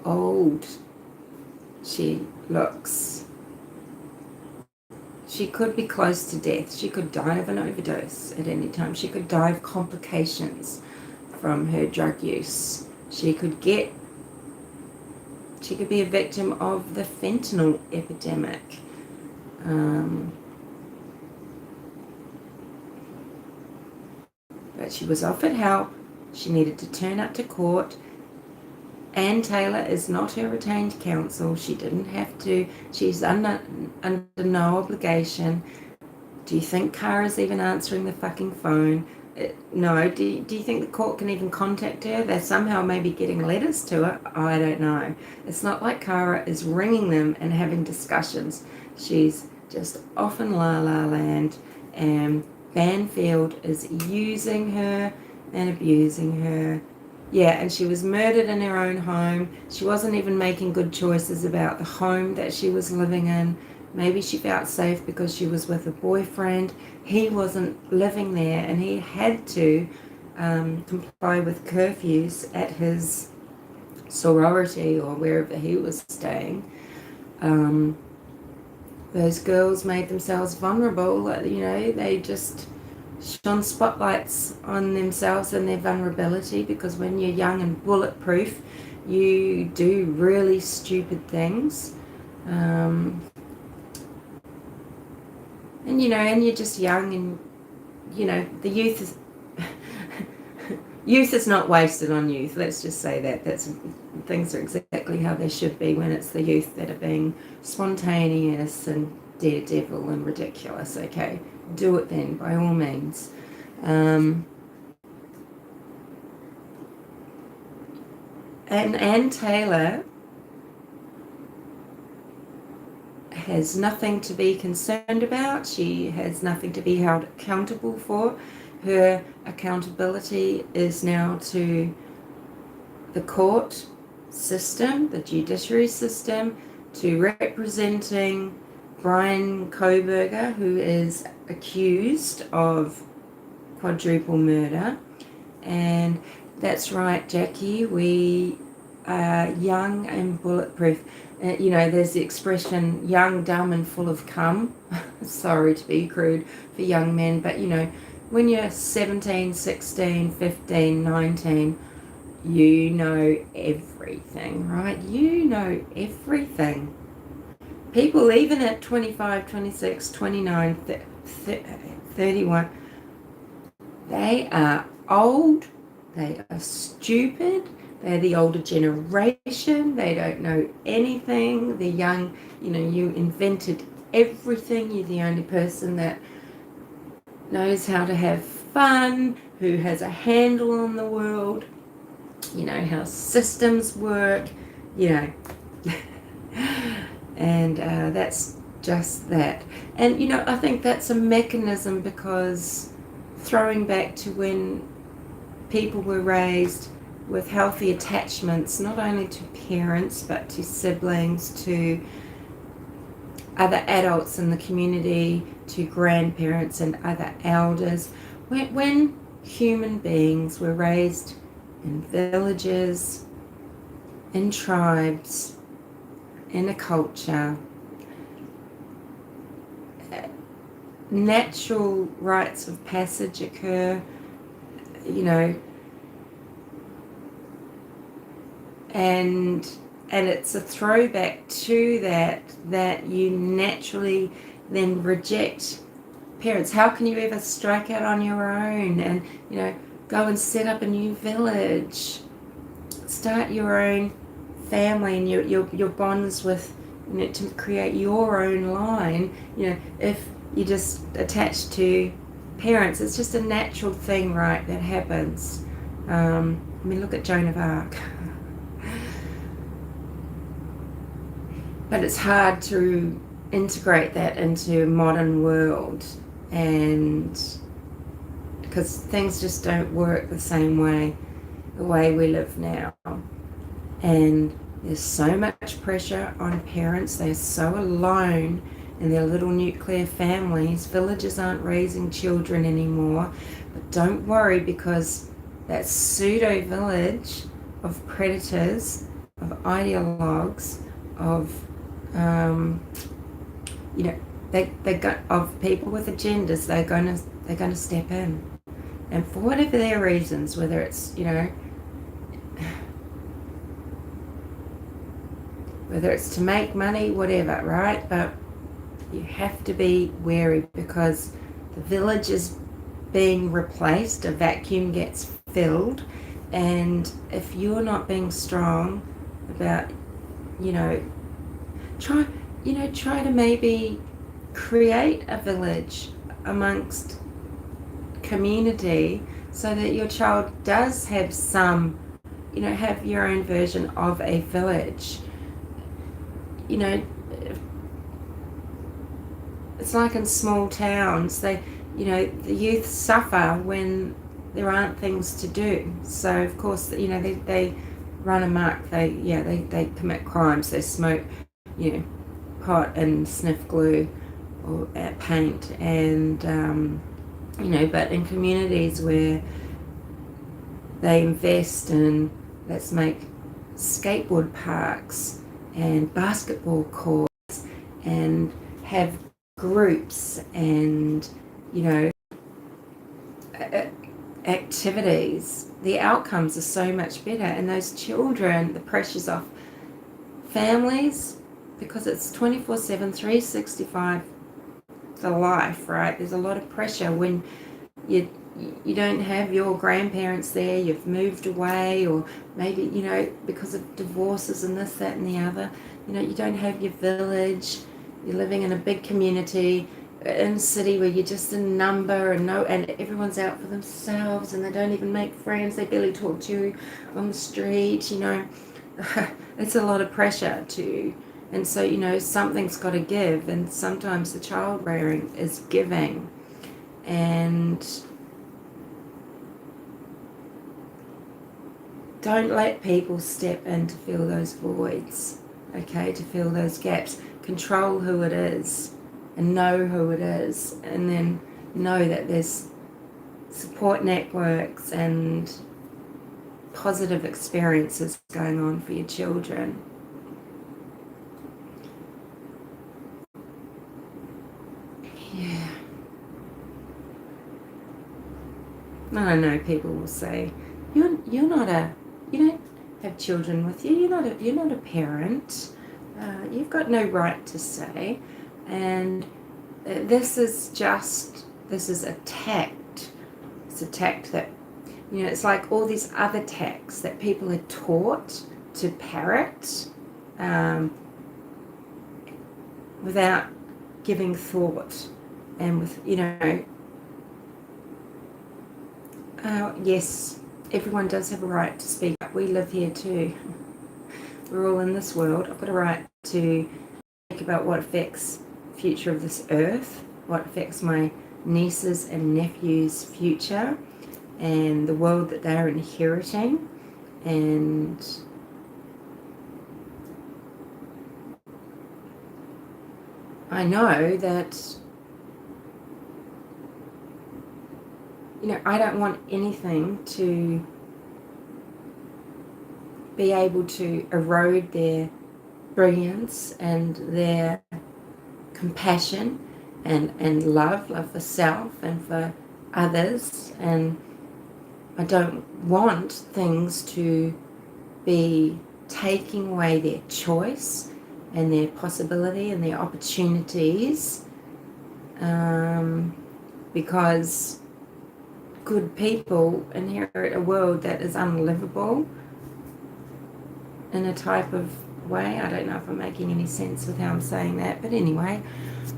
old she looks. She could be close to death. She could die of an overdose at any time. She could die of complications from her drug use. She could be a victim of the fentanyl epidemic. But she was offered help. She needed to turn up to court. Ann Taylor is not her retained counsel. She didn't have to. She's under no obligation. Do you think Cara's even answering the fucking phone? No. Do you think the court can even contact her? They're somehow maybe getting letters to her. I don't know. It's not like Cara is ringing them and having discussions. She's just off in La La Land, and Banfield is using her and abusing her. Yeah, and she was murdered in her own home. She wasn't even making good choices about the home that she was living in. Maybe she felt safe because she was with a boyfriend. He wasn't living there, and he had to comply with curfews at his sorority or wherever he was staying. Those girls made themselves vulnerable. You know, they just shone spotlights on themselves and their vulnerability, because when you're young and bulletproof, you do really stupid things. And, you know, and you're just young, and, you know, the youth is youth is not wasted on youth. Let's just say that. Things are exactly how they should be when it's the youth that are being spontaneous and daredevil and ridiculous. Okay, do it then, by all means. And Anne Taylor has nothing to be concerned about. She has nothing to be held accountable for. Her accountability is now to the court system, the judiciary system, to representing Brian Koberger, who is accused of quadruple murder. And that's right, Jackie, we are young and bulletproof. There's the expression young, dumb, and full of cum. Sorry to be crude for young men, but when you're 17, 16, 15, 19, you know everything, right? You know everything. People, even at 25, 26, 29, 31, they are old, they are stupid, they're the older generation, they don't know anything. The young, you invented everything, you're the only person that knows how to have fun, who has a handle on the world, how systems work, and that's just that. And I think that's a mechanism, because throwing back to when people were raised with healthy attachments, not only to parents but to siblings, to other adults in the community, to grandparents and other elders. When human beings were raised in villages, in tribes, in a culture, natural rites of passage occur, and it's a throwback to that you naturally then reject parents. How can you ever strike out on your own and go and set up a new village, start your own family and your bonds with, to create your own line? If you're just attached to parents, it's just a natural thing, right, that happens. Look at Joan of Arc. But it's hard to integrate that into a modern world, and because things just don't work the way we live now. And there's so much pressure on parents. They're so alone in their little nuclear families. Villages aren't raising children anymore. But don't worry, because that pseudo village of predators, of ideologues, of they got of people with agendas, they're gonna step in, and for whatever their reasons, whether it's whether it's to make money, whatever, right? But you have to be wary, because the village is being replaced, a vacuum gets filled, and if you're not being strong about try to maybe create a village amongst community, so that your child does have some, have your own version of a village. It's like in small towns, the youth suffer when there aren't things to do. So of course, they run amok, they commit crimes, they smoke, pot and sniff glue or paint, and but in communities where they invest in, let's make skateboard parks and basketball courts and have groups and activities, the outcomes are so much better. And those children, the pressure's off families, because it's 24/7, 365 the life, right? There's a lot of pressure when you don't have your grandparents there, you've moved away, or maybe, you know, because of divorces and this, that and the other, you know, you don't have your village, you're living in a big community, in a city where you're just a number, and everyone's out for themselves, and they don't even make friends, they barely talk to you on the street, you know. It's a lot of pressure and so, you know, something's got to give, and sometimes the child rearing is giving. And don't let people step in to fill those voids, okay, to fill those gaps. Control who it is and know who it is, and then know that there's support networks and positive experiences going on for your children. Yeah. I know people will say, you don't have children with you. You're not a parent. You've got no right to say. And this is a tact. It's a tact that, you know, it's like all these other tacts that people are taught to parrot without giving thought, and with, you know, yes, everyone does have a right to speak up. We live here too. We're all in this world. I've got a right to think about what affects the future of this earth, what affects my nieces and nephews' future, and the world that they're inheriting. And I know that, you know, I don't want anything to be able to erode their brilliance and their compassion and love for self and for others. And I don't want things to be taking away their choice and their possibility and their opportunities, because good people inherit a world that is unlivable in a type of way. I don't know if I'm making any sense with how I'm saying that, but anyway,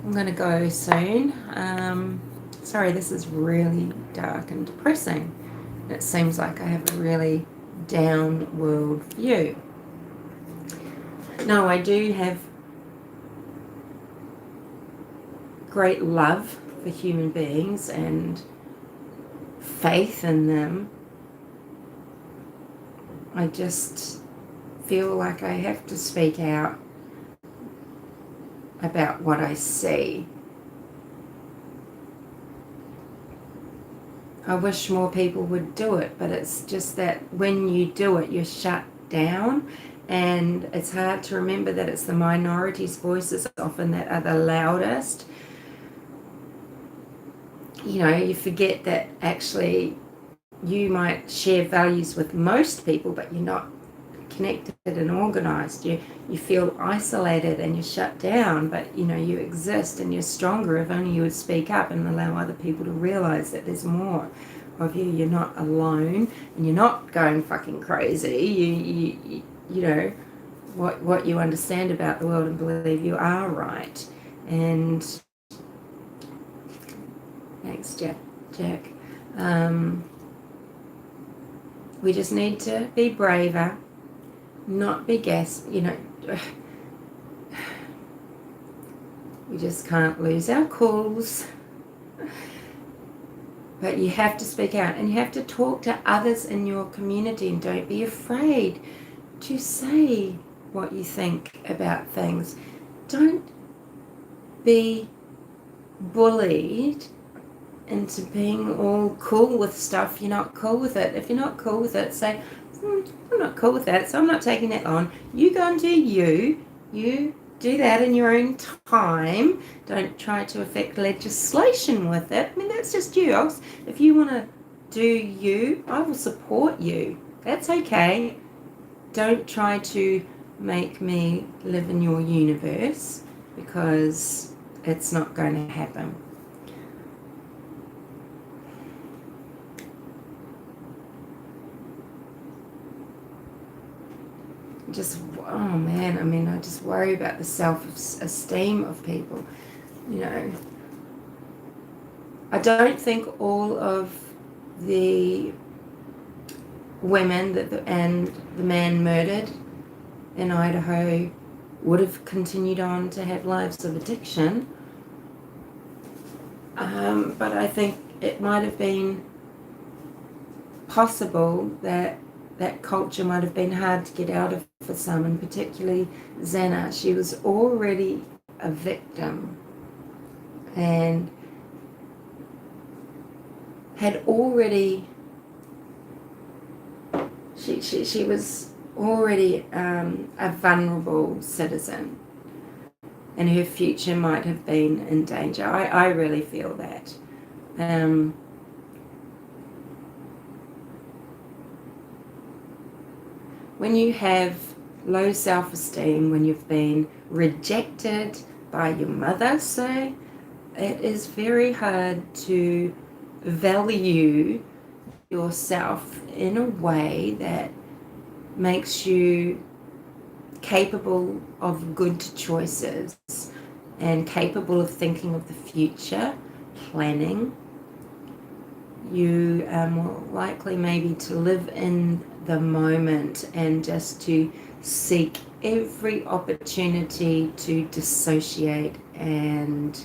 I'm going to go soon. Sorry, this is really dark and depressing. It seems like I have a really down world view. No, I do have great love for human beings and faith in them. I just feel like I have to speak out about what I see. I wish more people would do it, but it's just that when you do it, you're shut down, and it's hard to remember that it's the minority's voices often that are the loudest. You know, you forget that actually you might share values with most people, but you're not connected and organized. You feel isolated and you're shut down, but you know you exist and you're stronger if only you would speak up and allow other people to realize that there's more of you. You're not alone and you're not going fucking crazy. You know what you understand about the world and believe you are right. And thanks, Jack. We just need to be braver, not be you know, we just can't lose our cools. But you have to speak out, and you have to talk to others in your community, and don't be afraid to say what you think about things. Don't be bullied into being all cool with stuff. You're not cool with it. If you're not cool with it, say, I'm not cool with that, so I'm not taking that on. You go and do you do that in your own time. Don't try to affect legislation with it. I mean, that's just you. If you want to do you, I will support you. That's okay. Don't try to make me live in your universe, because it's not going to happen. just, oh man, I mean, I just worry about the self-esteem of people, you know. I don't think all of the women and the man murdered in Idaho would have continued on to have lives of addiction. But I think it might have been possible that that culture might have been hard to get out of for some, and particularly Xana. She was already a victim and had already, she was already a vulnerable citizen, and her future might have been in danger. I really feel that. When you have low self-esteem, when you've been rejected by your mother, say, it is very hard to value yourself in a way that makes you capable of good choices and capable of thinking of the future, planning. You are more likely maybe to live in the moment and just to seek every opportunity to dissociate and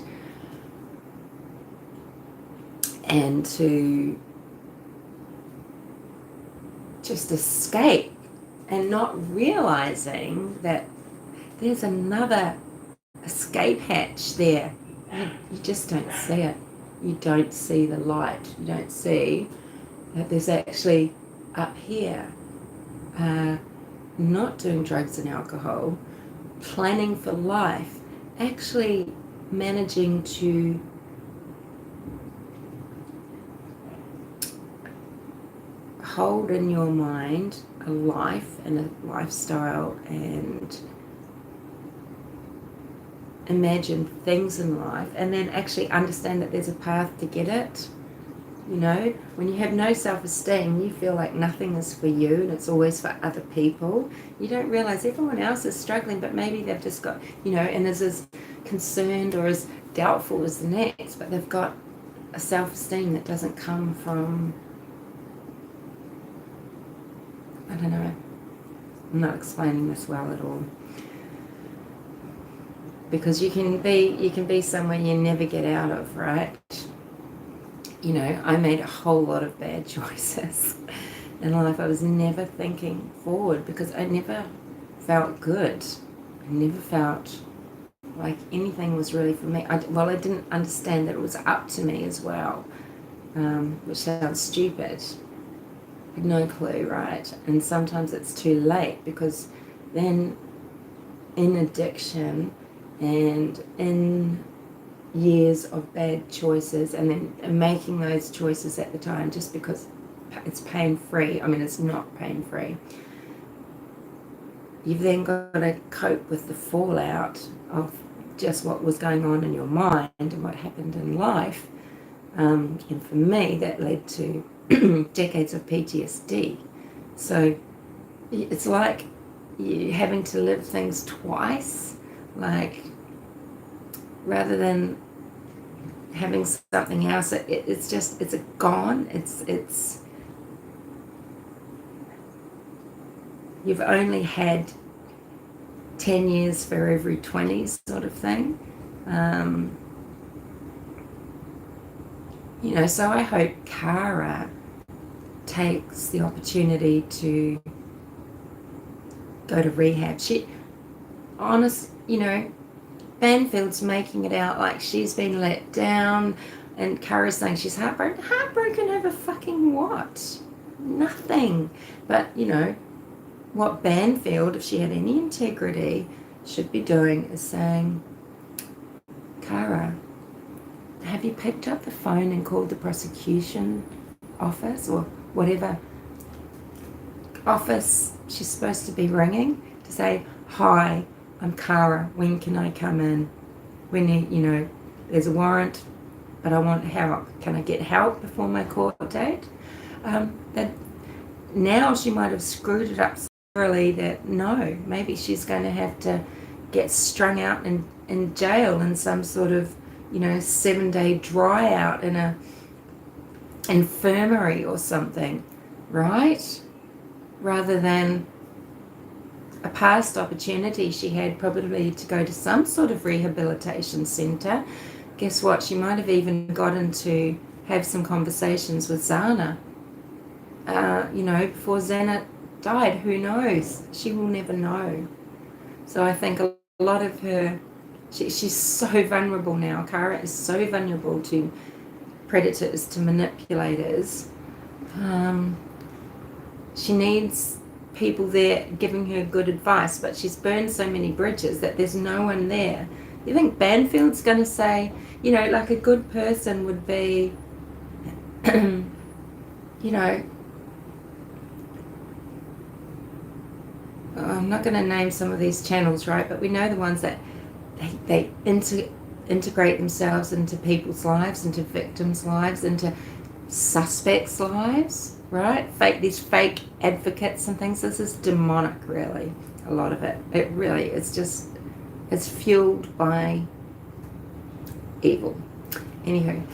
to just escape, and not realizing that there's another escape hatch there. You just don't see it. You don't see the light. You don't see that there's actually up here, not doing drugs and alcohol, planning for life, actually managing to hold in your mind a life and a lifestyle and imagine things in life, and then actually understand that there's a path to get it. You know, when you have no self-esteem, you feel like nothing is for you and it's always for other people. You don't realize everyone else is struggling, but maybe they've just got, you know, and is as concerned or as doubtful as the next, but they've got a self-esteem that doesn't come from, I don't know, I'm not explaining this well at all. Because you can be somewhere you never get out of, right? You know, I made a whole lot of bad choices in life. I was never thinking forward because I never felt good. I never felt like anything was really for me. I didn't understand that it was up to me as well, which sounds stupid. I had no clue, right? And sometimes it's too late, because then in addiction and in years of bad choices, and then making those choices at the time just because it's pain-free. I mean, it's not pain-free. You've then got to cope with the fallout of just what was going on in your mind and what happened in life. And for me, that led to decades of PTSD. So it's like you having to live things twice, like rather than having something else, it's gone. It's you've only had 10 years for every 20 sort of thing. You know, so I hope Cara takes the opportunity to go to rehab. You know, Banfield's making it out like she's been let down, and Cara's saying she's heartbroken. Heartbroken over fucking what? Nothing. But, you know, what Banfield, if she had any integrity, should be doing is saying, Cara, have you picked up the phone and called the prosecution office or whatever office she's supposed to be ringing to say, hi, I'm Cara, when can I come in? We need, you know, there's a warrant, but I want help. Can I get help before my court date? That now she might have screwed it up necessarily that, no, maybe she's going to have to get strung out in jail in some sort of, 7-day dry out in a infirmary or something, right? Rather than a past opportunity she had probably to go to some sort of rehabilitation centre. Guess what? She might have even gotten to have some conversations with Zana, before Zana died. Who knows? She will never know. So I think a lot of her, she's so vulnerable now. Cara is so vulnerable to predators, to manipulators. She needs people there giving her good advice, but she's burned so many bridges that there's no one there. You think Banfield's going to say, like a good person would be, I'm not going to name some of these channels, right? But we know the ones that they integrate themselves into people's lives, into victims' lives, into suspects' lives, right? These fake advocates and things. This is demonic, really, a lot of it. It really is just, it's fueled by evil. Anywho,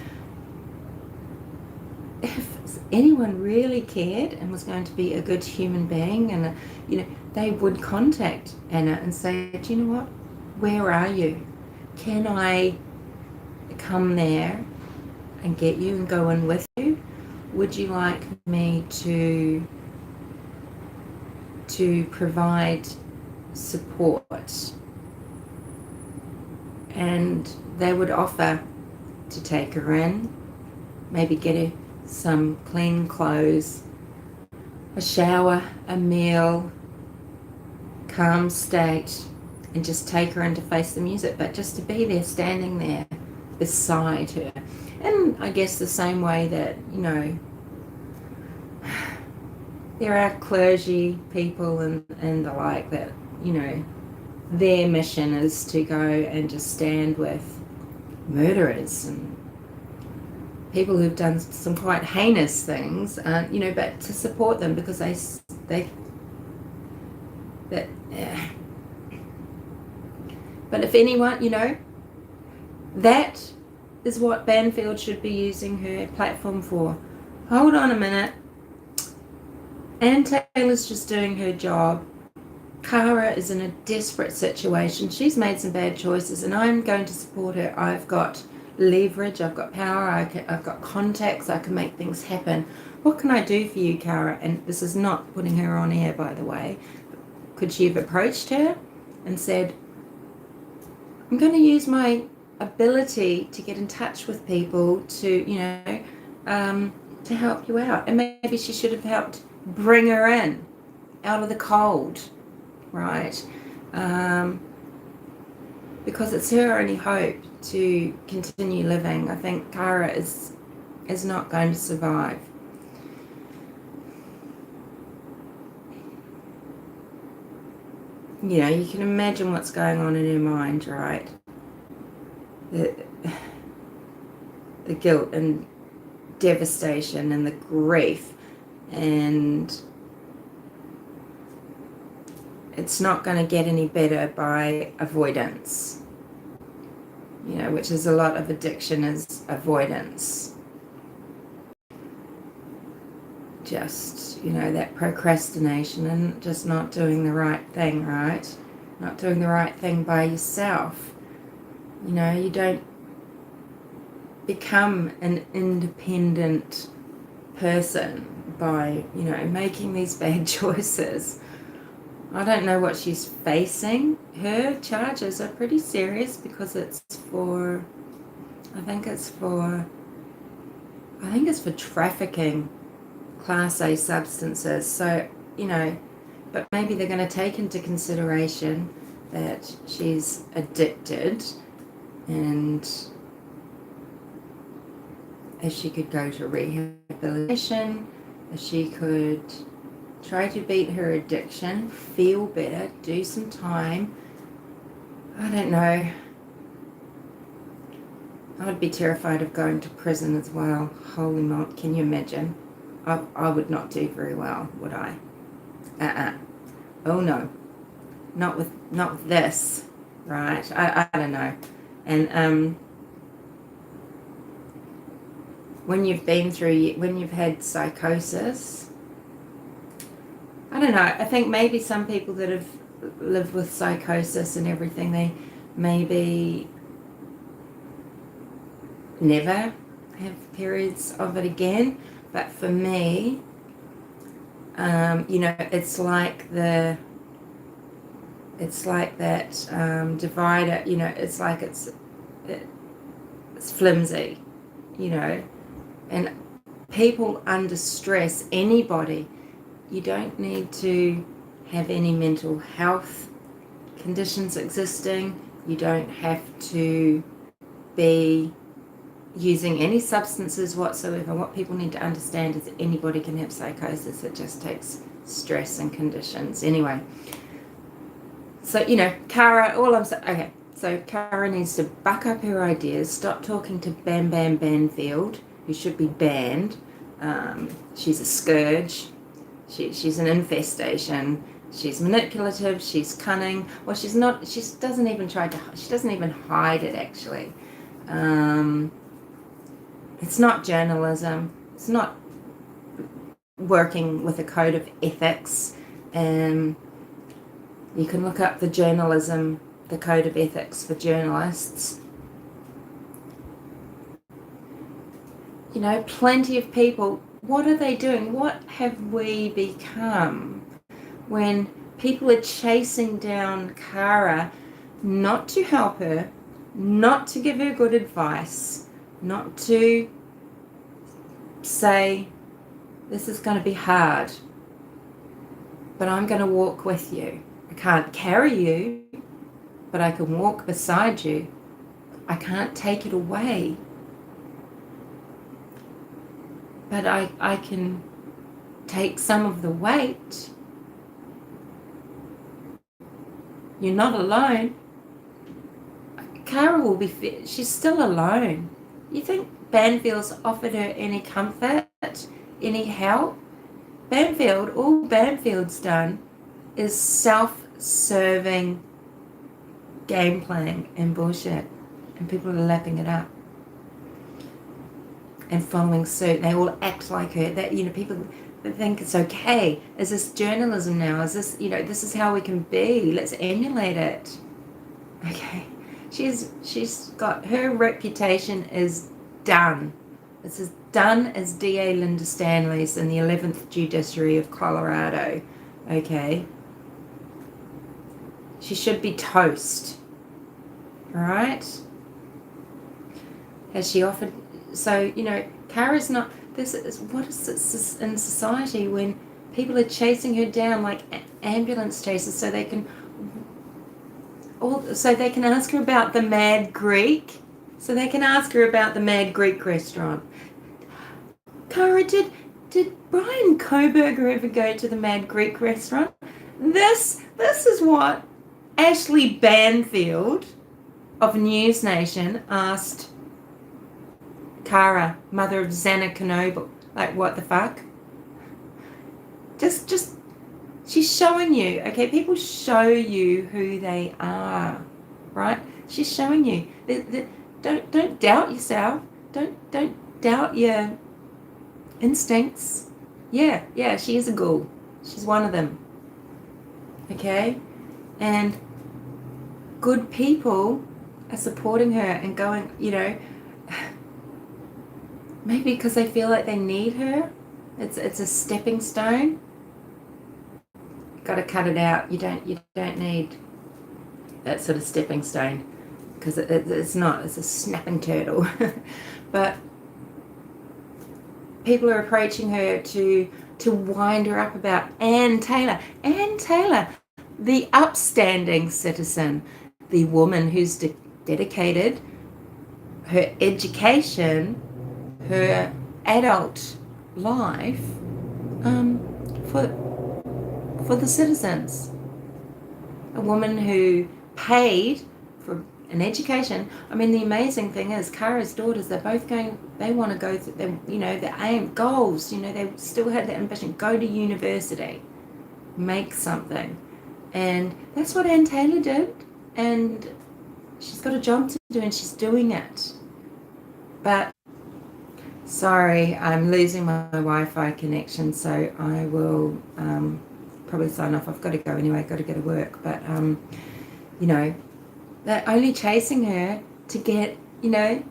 if anyone really cared and was going to be a good human being, and they would contact Anna and say, do you know what? Where are you? Can I come there and get you and go in with you? Would you like me to provide support? And they would offer to take her in, maybe get her some clean clothes, a shower, a meal, calm state, and just take her in to face the music, but just to be there, standing there beside her. And I guess the same way that, there are clergy people and the like that, their mission is to go and just stand with murderers and people who've done some quite heinous things, but to support them because but if anyone, that is what Banfield should be using her platform for. Hold on a minute. Anne Taylor's just doing her job. Cara is in a desperate situation. She's made some bad choices, and I'm going to support her. I've got leverage, I've got power, I've got contacts, I can make things happen. What can I do for you, Cara? And this is not putting her on air, by the way. Could she have approached her and said, I'm going to use my ability to get in touch with people to help you out? And maybe she should have helped bring her in out of the cold, right? Because it's her only hope to continue living. I think Cara is not going to survive. You can imagine what's going on in her mind, right? The guilt and devastation and the grief, and it's not going to get any better by avoidance, which is a lot of addiction is avoidance. Just, that procrastination and just not doing the right thing, right? Not doing the right thing by yourself. You don't become an independent person by, making these bad choices. I don't know what she's facing. Her charges are pretty serious because it's for, I think it's for trafficking Class A substances. So, but maybe they're going to take into consideration that she's addicted, and if she could go to rehabilitation, if she could try to beat her addiction, feel better, do some time. I don't know. I'd be terrified of going to prison as well. Holy moly, can you imagine? I would not do very well, would I? oh no, not with this, right? I don't know. And when you've had psychosis, I don't know, I think maybe some people that have lived with psychosis and everything, they maybe never have periods of it again. But for me, it's like that divider, it's like it's flimsy, and people under stress, anybody, you don't need to have any mental health conditions existing. You don't have to be using any substances whatsoever. What people need to understand is that anybody can have psychosis. It just takes stress and conditions. Anyway, so, Cara, so Cara needs to buck up her ideas, stop talking to Bam Bam Banfield, who should be banned. She's a scourge. She's an infestation. She's manipulative. She's cunning. Well, she's not. She doesn't even hide it, actually. It's not journalism. It's not working with a code of ethics. You can look up the code of ethics for journalists. Plenty of people, what are they doing? What have we become when people are chasing down Cara, not to help her, not to give her good advice, not to say, this is going to be hard, but I'm going to walk with you. I can't carry you, but I can walk beside you. I can't take it away, but I can take some of the weight. You're not alone. Cara will be she's still alone. You think Banfield's offered her any comfort, any help? All Banfield's done is self-serving game playing and bullshit, and people are lapping it up and following suit. They all act like her. That people think it's okay. Is this journalism now? Is this this is how we can be? Let's emulate it. Okay, she's got, her reputation is done. It's as done as D.A. Linda Stanley's in the 11th Judiciary of Colorado. Okay, she should be toast. All right. Has she offered? So, Cara's not, what is this in society when people are chasing her down like ambulance chasers so they can ask her about the Mad Greek. So they can ask her about the Mad Greek restaurant. Cara, did Brian Koberger ever go to the Mad Greek restaurant? This is what Ashley Banfield of News Nation asked Cara, mother of Xana Knoble. Like, what the fuck? Just, she's showing you, okay? People show you who they are, right? She's showing you. Don't doubt yourself. Don't doubt your instincts. Yeah, she is a ghoul. She's one of them. Okay? And good people are supporting her and going, maybe because they feel like they need her. It's a stepping stone. Got to cut it out. You don't need that sort of stepping stone, because it's not. It's a snapping turtle. But people are approaching her to wind her up about Ann Taylor. Ann Taylor, the upstanding citizen, the woman who's dedicated her education, her adult life, for the citizens. A woman who paid for an education. I mean, the amazing thing is, Cara's daughters, they're both going, they want to go through them, their aim, goals, they still had that ambition, go to university, make something. And that's what Ann Taylor did. And she's got a job to do and she's doing it. But, sorry, I'm losing my Wi-Fi connection, so I will probably sign off. I've got to go anyway, I've got to go to work. But, you know, they're only chasing her to get, you know,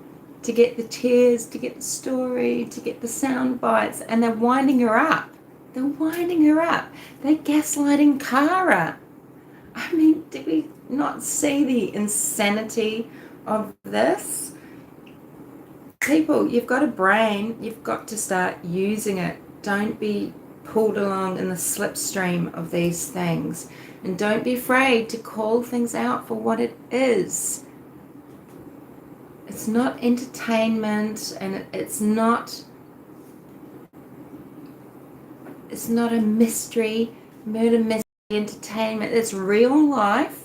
to get the tears, to get the story, to get the sound bites, and they're winding her up. They're winding her up. They're gaslighting Cara. I mean, did we not see the insanity of this? People, you've got a brain, you've got to start using it. Don't be pulled along in the slipstream of these things. And don't be afraid to call things out for what it is. It's not entertainment, and it's not a mystery, murder mystery entertainment. It's real life,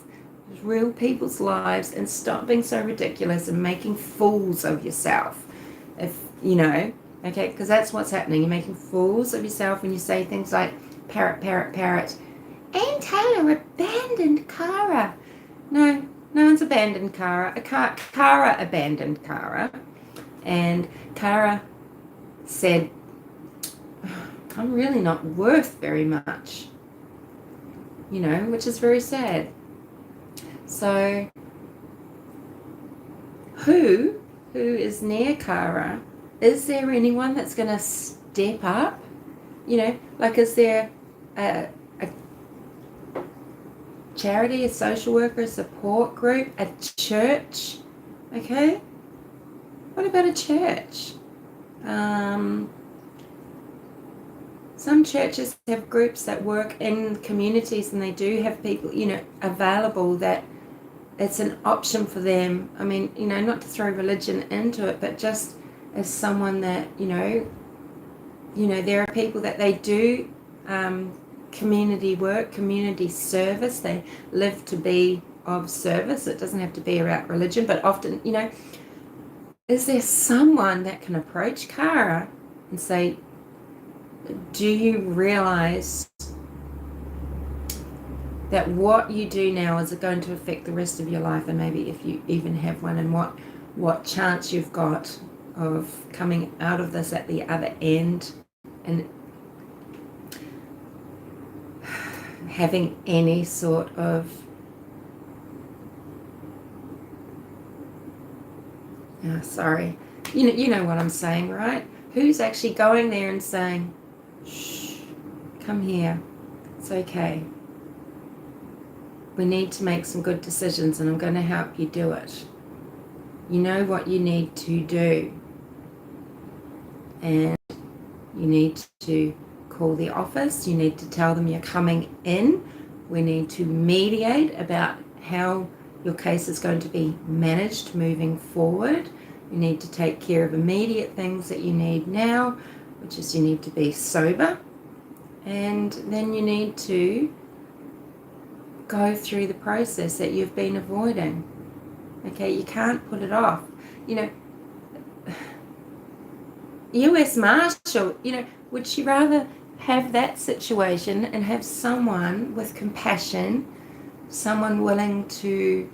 it's real people's lives, and stop being so ridiculous and making fools of yourself. If you know, okay, because that's what's happening. You're making fools of yourself when you say things like parrot, parrot, parrot. Ann Taylor abandoned Cara. No one's abandoned Cara. Cara abandoned Cara. And Cara said, I'm really not worth very much. You know, which is very sad. So, who is near Cara? Is there anyone that's going to step up? You know, like, is there a charity, a social worker, a support group, a church? Okay, what about a church? Some churches have groups that work in communities, and they do have people, you know, available that it's an option for them. I mean, you know, not to throw religion into it, but just as someone that, you know, there are people that they do community work, community service. They live to be of service. It doesn't have to be about religion, but often, you know, is there someone that can approach Cara and say, do you realize that what you do now is going to affect the rest of your life, and maybe if you even have one, and what chance you've got of coming out of this at the other end and having any sort of sorry, you know what I'm saying, right? Who's actually going there and saying, shh, come here, it's okay, we need to make some good decisions and I'm going to help you do it. You know what you need to do, and you need to call the office, you need to tell them you're coming in, we need to mediate about how your case is going to be managed moving forward. You need to take care of immediate things that you need now, which is you need to be sober, and then you need to go through the process that you've been avoiding. Okay, you can't put it off. You know, US Marshal, you know, would she rather have that situation and have someone with compassion, someone willing to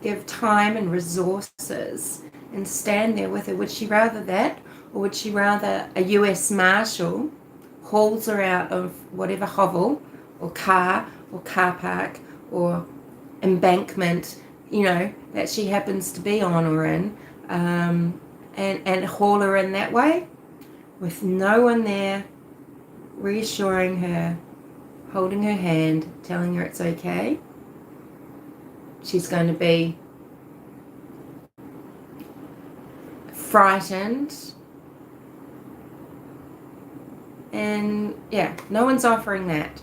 give time and resources and stand there with her? Would she rather that, or would she rather a US Marshal hauls her out of whatever hovel or car park or embankment, you know, that she happens to be on or in, and haul her in that way with no one there reassuring her, holding her hand, telling her it's okay? She's going to be frightened, and yeah, no one's offering that.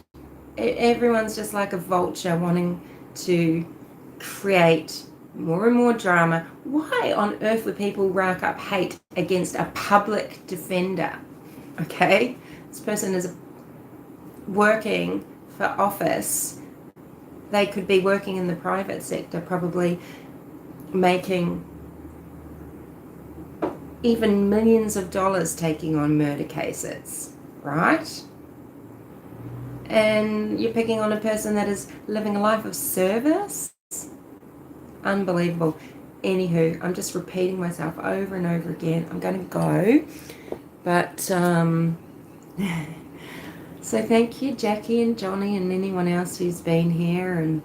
Everyone's just like a vulture wanting to create more and more drama. Why on earth would people rack up hate against a public defender? Okay, this person is working for office. They could be working in the private sector, probably making even millions of dollars taking on murder cases, right? and you're picking on a person that is living a life of service. Unbelievable. Anywho, I'm just repeating myself over and over again. I'm going to go. But, so thank you, Jackie and Johnny and anyone else who's been here and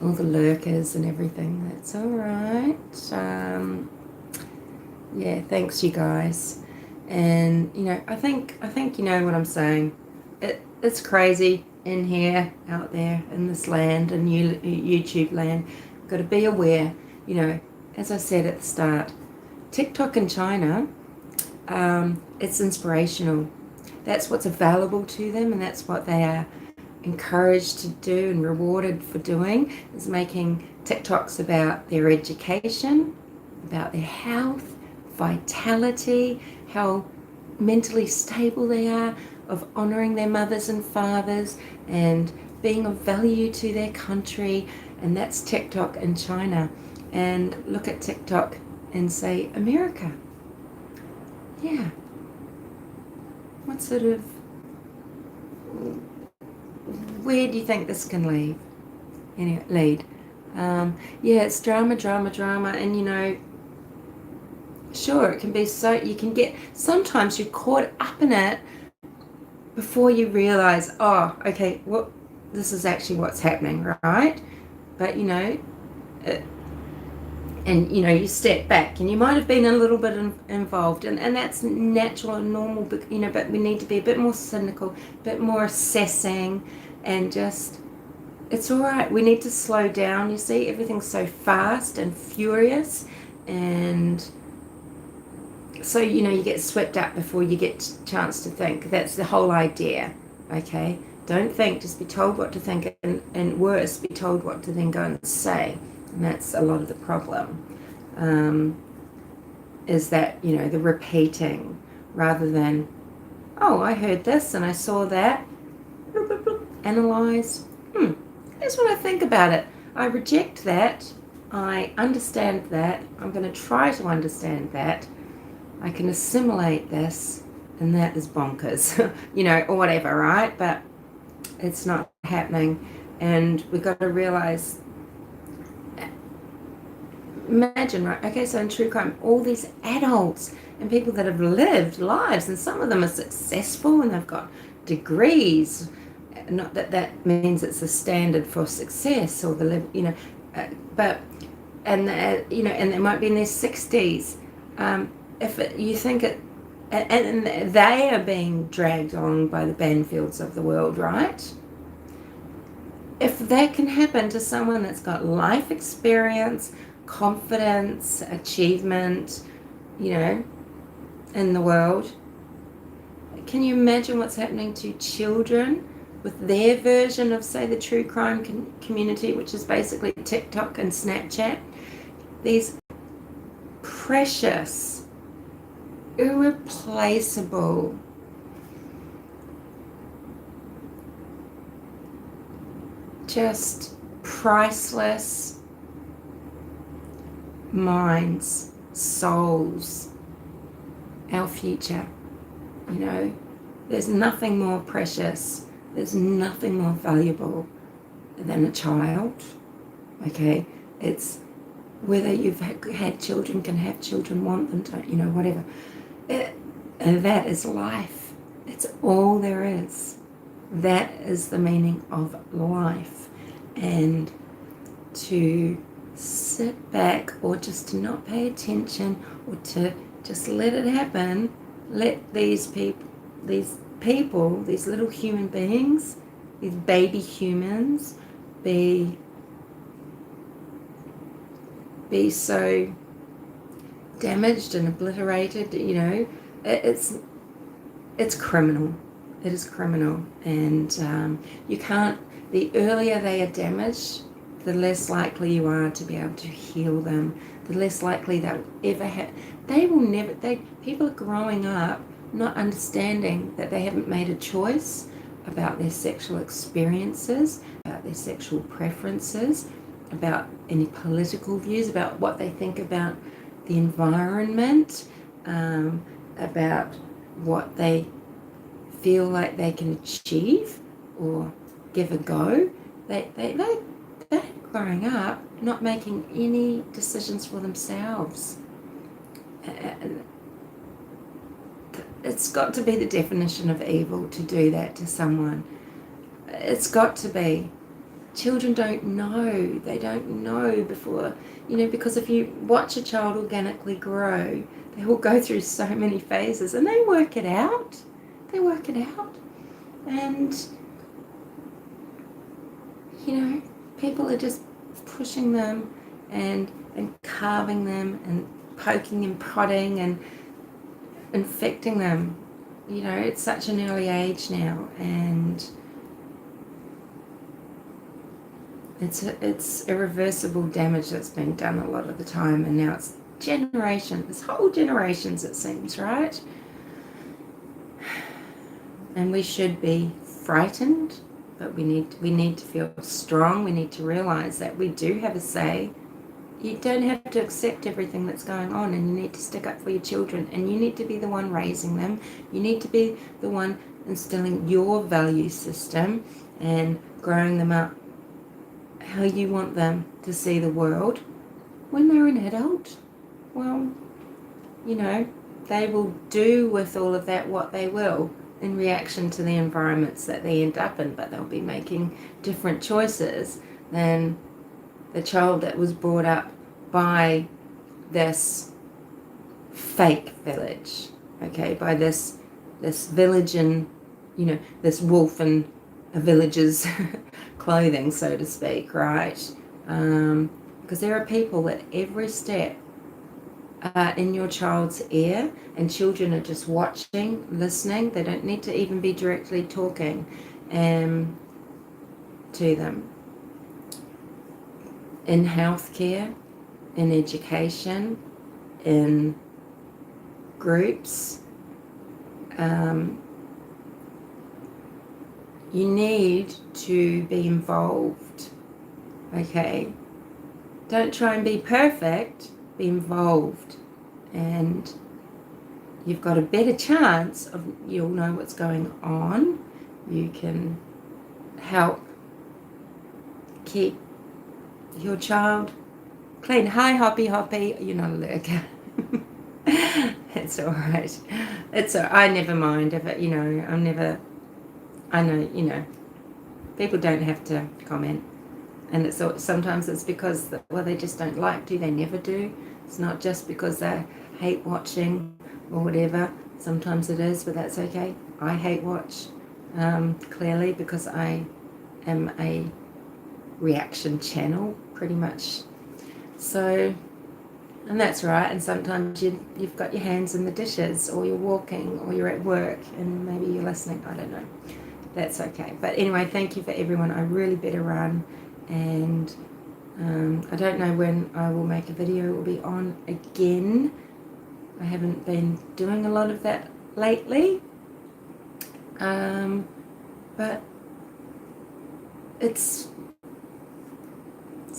all the lurkers and everything. That's all right. Yeah, thanks, you guys. And, you know, I think you know what I'm saying. It's crazy in here, out there, in this land, in YouTube land. Got to be aware, you know, as I said at the start, TikTok in China, it's inspirational. That's what's available to them, and that's what they are encouraged to do and rewarded for doing, is making TikToks about their education, about their health, vitality, how mentally stable they are, of honouring their mothers and fathers and being of value to their country. And that's TikTok in China. And look at TikTok and say America. Yeah. What sort of, where do you think this can lead? Anyway, yeah, it's drama, and you know, sure, it can be so, you can get, sometimes you're caught up in it before you realize, oh, okay, well, this is actually what's happening, right? But, you know, and, you know, you step back and you might have been a little bit involved, and that's natural and normal, but, you know, but we need to be a bit more cynical, a bit more assessing, and just, it's all right. We need to slow down. You see, everything's so fast and furious, and so, you know, you get swept up before you get a chance to think. That's the whole idea, okay? Don't think, just be told what to think, and worse, be told what to then go and say. And that's a lot of the problem, is that, you know, the repeating rather than, oh, I heard this and I saw that, analyze, here's what I think about it. I reject that. I understand that. I'm going to try to understand that. I can assimilate this, and that is bonkers, you know, or whatever, right? But it's not happening, and we've got to realize, imagine, right? Okay, so in true crime, all these adults and people that have lived lives, and some of them are successful and they've got degrees. Not that that means it's a standard for success or the, you know, but, and, you know, and they might be in their 60s. If you think it, and they are being dragged along by the Banfields of the world, right? If that can happen to someone that's got life experience, confidence, achievement, you know, in the world, can you imagine what's happening to children with their version of, say, the true crime community, which is basically TikTok and Snapchat? These precious, irreplaceable, just priceless minds, souls, our future. You know, there's nothing more precious, there's nothing more valuable than a child. Okay, it's whether you've had children, can have children, want them, don't, you know, whatever. And that is life. It's all there is. That is the meaning of life. And to sit back, or just to not pay attention, or to just let it happen, let these people, these little human beings, these baby humans, be so damaged and obliterated, you know, it's criminal. It is criminal. And you can't, the earlier they are damaged, the less likely you are to be able to heal them, the less likely they'll ever have, people are growing up not understanding that they haven't made a choice about their sexual experiences, about their sexual preferences, about any political views, about what they think about the environment, about what they feel like they can achieve or give a go. They're growing up not making any decisions for themselves. And it's got to be the definition of evil to do that to someone. It's got to be. Children don't know. They don't know before, because if you watch a child organically grow, they will go through so many phases and they work it out. And, people are just pushing them and carving them and poking and prodding and infecting them, at such an early age now. And it's irreversible damage that's been done a lot of the time, and now it's whole generations it seems, right? And we should be frightened, but we need to feel strong. We need to realize that we do have a say. You don't have to accept everything that's going on, and you need to stick up for your children, and you need to be the one raising them. You need to be the one instilling your value system and growing them up how you want them to see the world. When they're an adult, well, they will do with all of that what they will in reaction to the environments that they end up in, but they'll be making different choices than the child that was brought up by this fake village, okay, by this village in, this wolf in a village's clothing, so to speak, right? Because there are people at every step in your child's ear, and children are just watching, listening. They don't need to even be directly talking to them. In healthcare, in education, in groups, you need to be involved, okay? Don't try and be perfect, be involved, and you've got a better chance of, you'll know what's going on. You can help keep your child clean. Hi, Hoppy. You're not a lurker. It's all right. I never mind if it, I know, people don't have to comment. And sometimes it's because, they just don't like to. They never do. It's not just because they hate watching or whatever. Sometimes it is, but that's okay. I hate watch, clearly, because I am a reaction channel, pretty much. So, and that's right. And sometimes you've got your hands in the dishes, or you're walking, or you're at work, and maybe you're listening. I don't know. That's okay. But anyway, thank you for everyone. I really better run. And I don't know when I will make a video. It will be on again. I haven't been doing a lot of that lately. But it's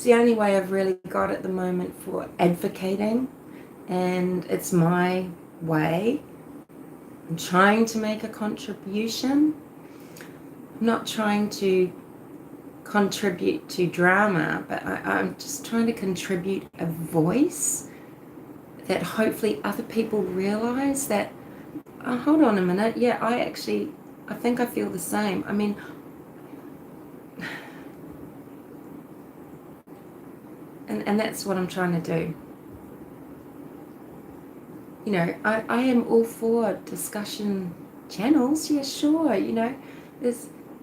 the only way I've really got at the moment for advocating, and it's my way. I'm trying to make a contribution. I'm not trying to contribute to drama, but I'm just trying to contribute a voice that hopefully other people realize that, oh, hold on a minute, yeah, I think I feel the same. I mean, and that's what I'm trying to do. I am all for discussion channels, yeah, sure,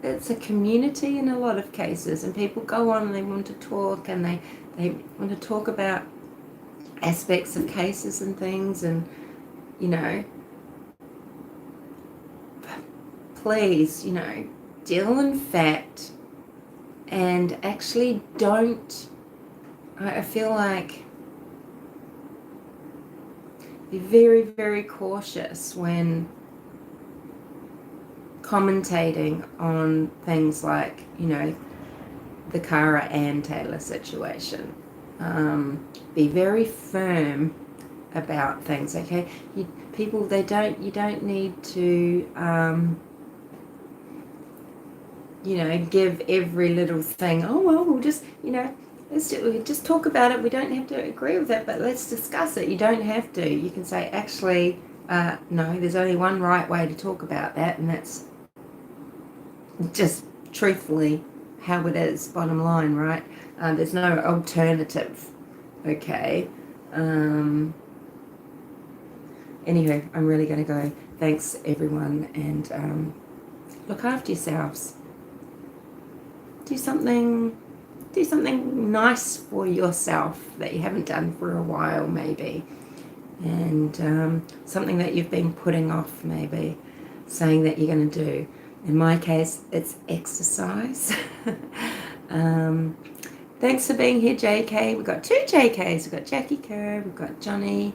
it's a community in a lot of cases, and people go on and they want to talk, and they want to talk about aspects of cases and things, and please, deal in fact, and actually don't, I feel like, be very, very cautious when commentating on things like, the Cara and Taylor situation. Be very firm about things, okay? You don't need to, give every little thing, oh, well, we'll just, we just talk about it. We don't have to agree with it, but let's discuss it. You don't have to. You can say, actually, no, there's only one right way to talk about that, and that's just truthfully how it is, bottom line, right? There's no alternative, okay? Anyway, I'm really going to go. Thanks, everyone, and look after yourselves. Do something nice for yourself that you haven't done for a while, maybe, and something that you've been putting off, maybe, saying that you're going to do. In my case, it's exercise. Thanks for being here, JK. We've got 2 JKs. We've got Jackie Kerr, we've got Johnny,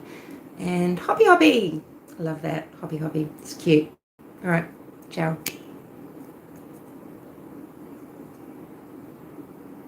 and Hobby. I love that. Hobby. It's cute. All right. Ciao.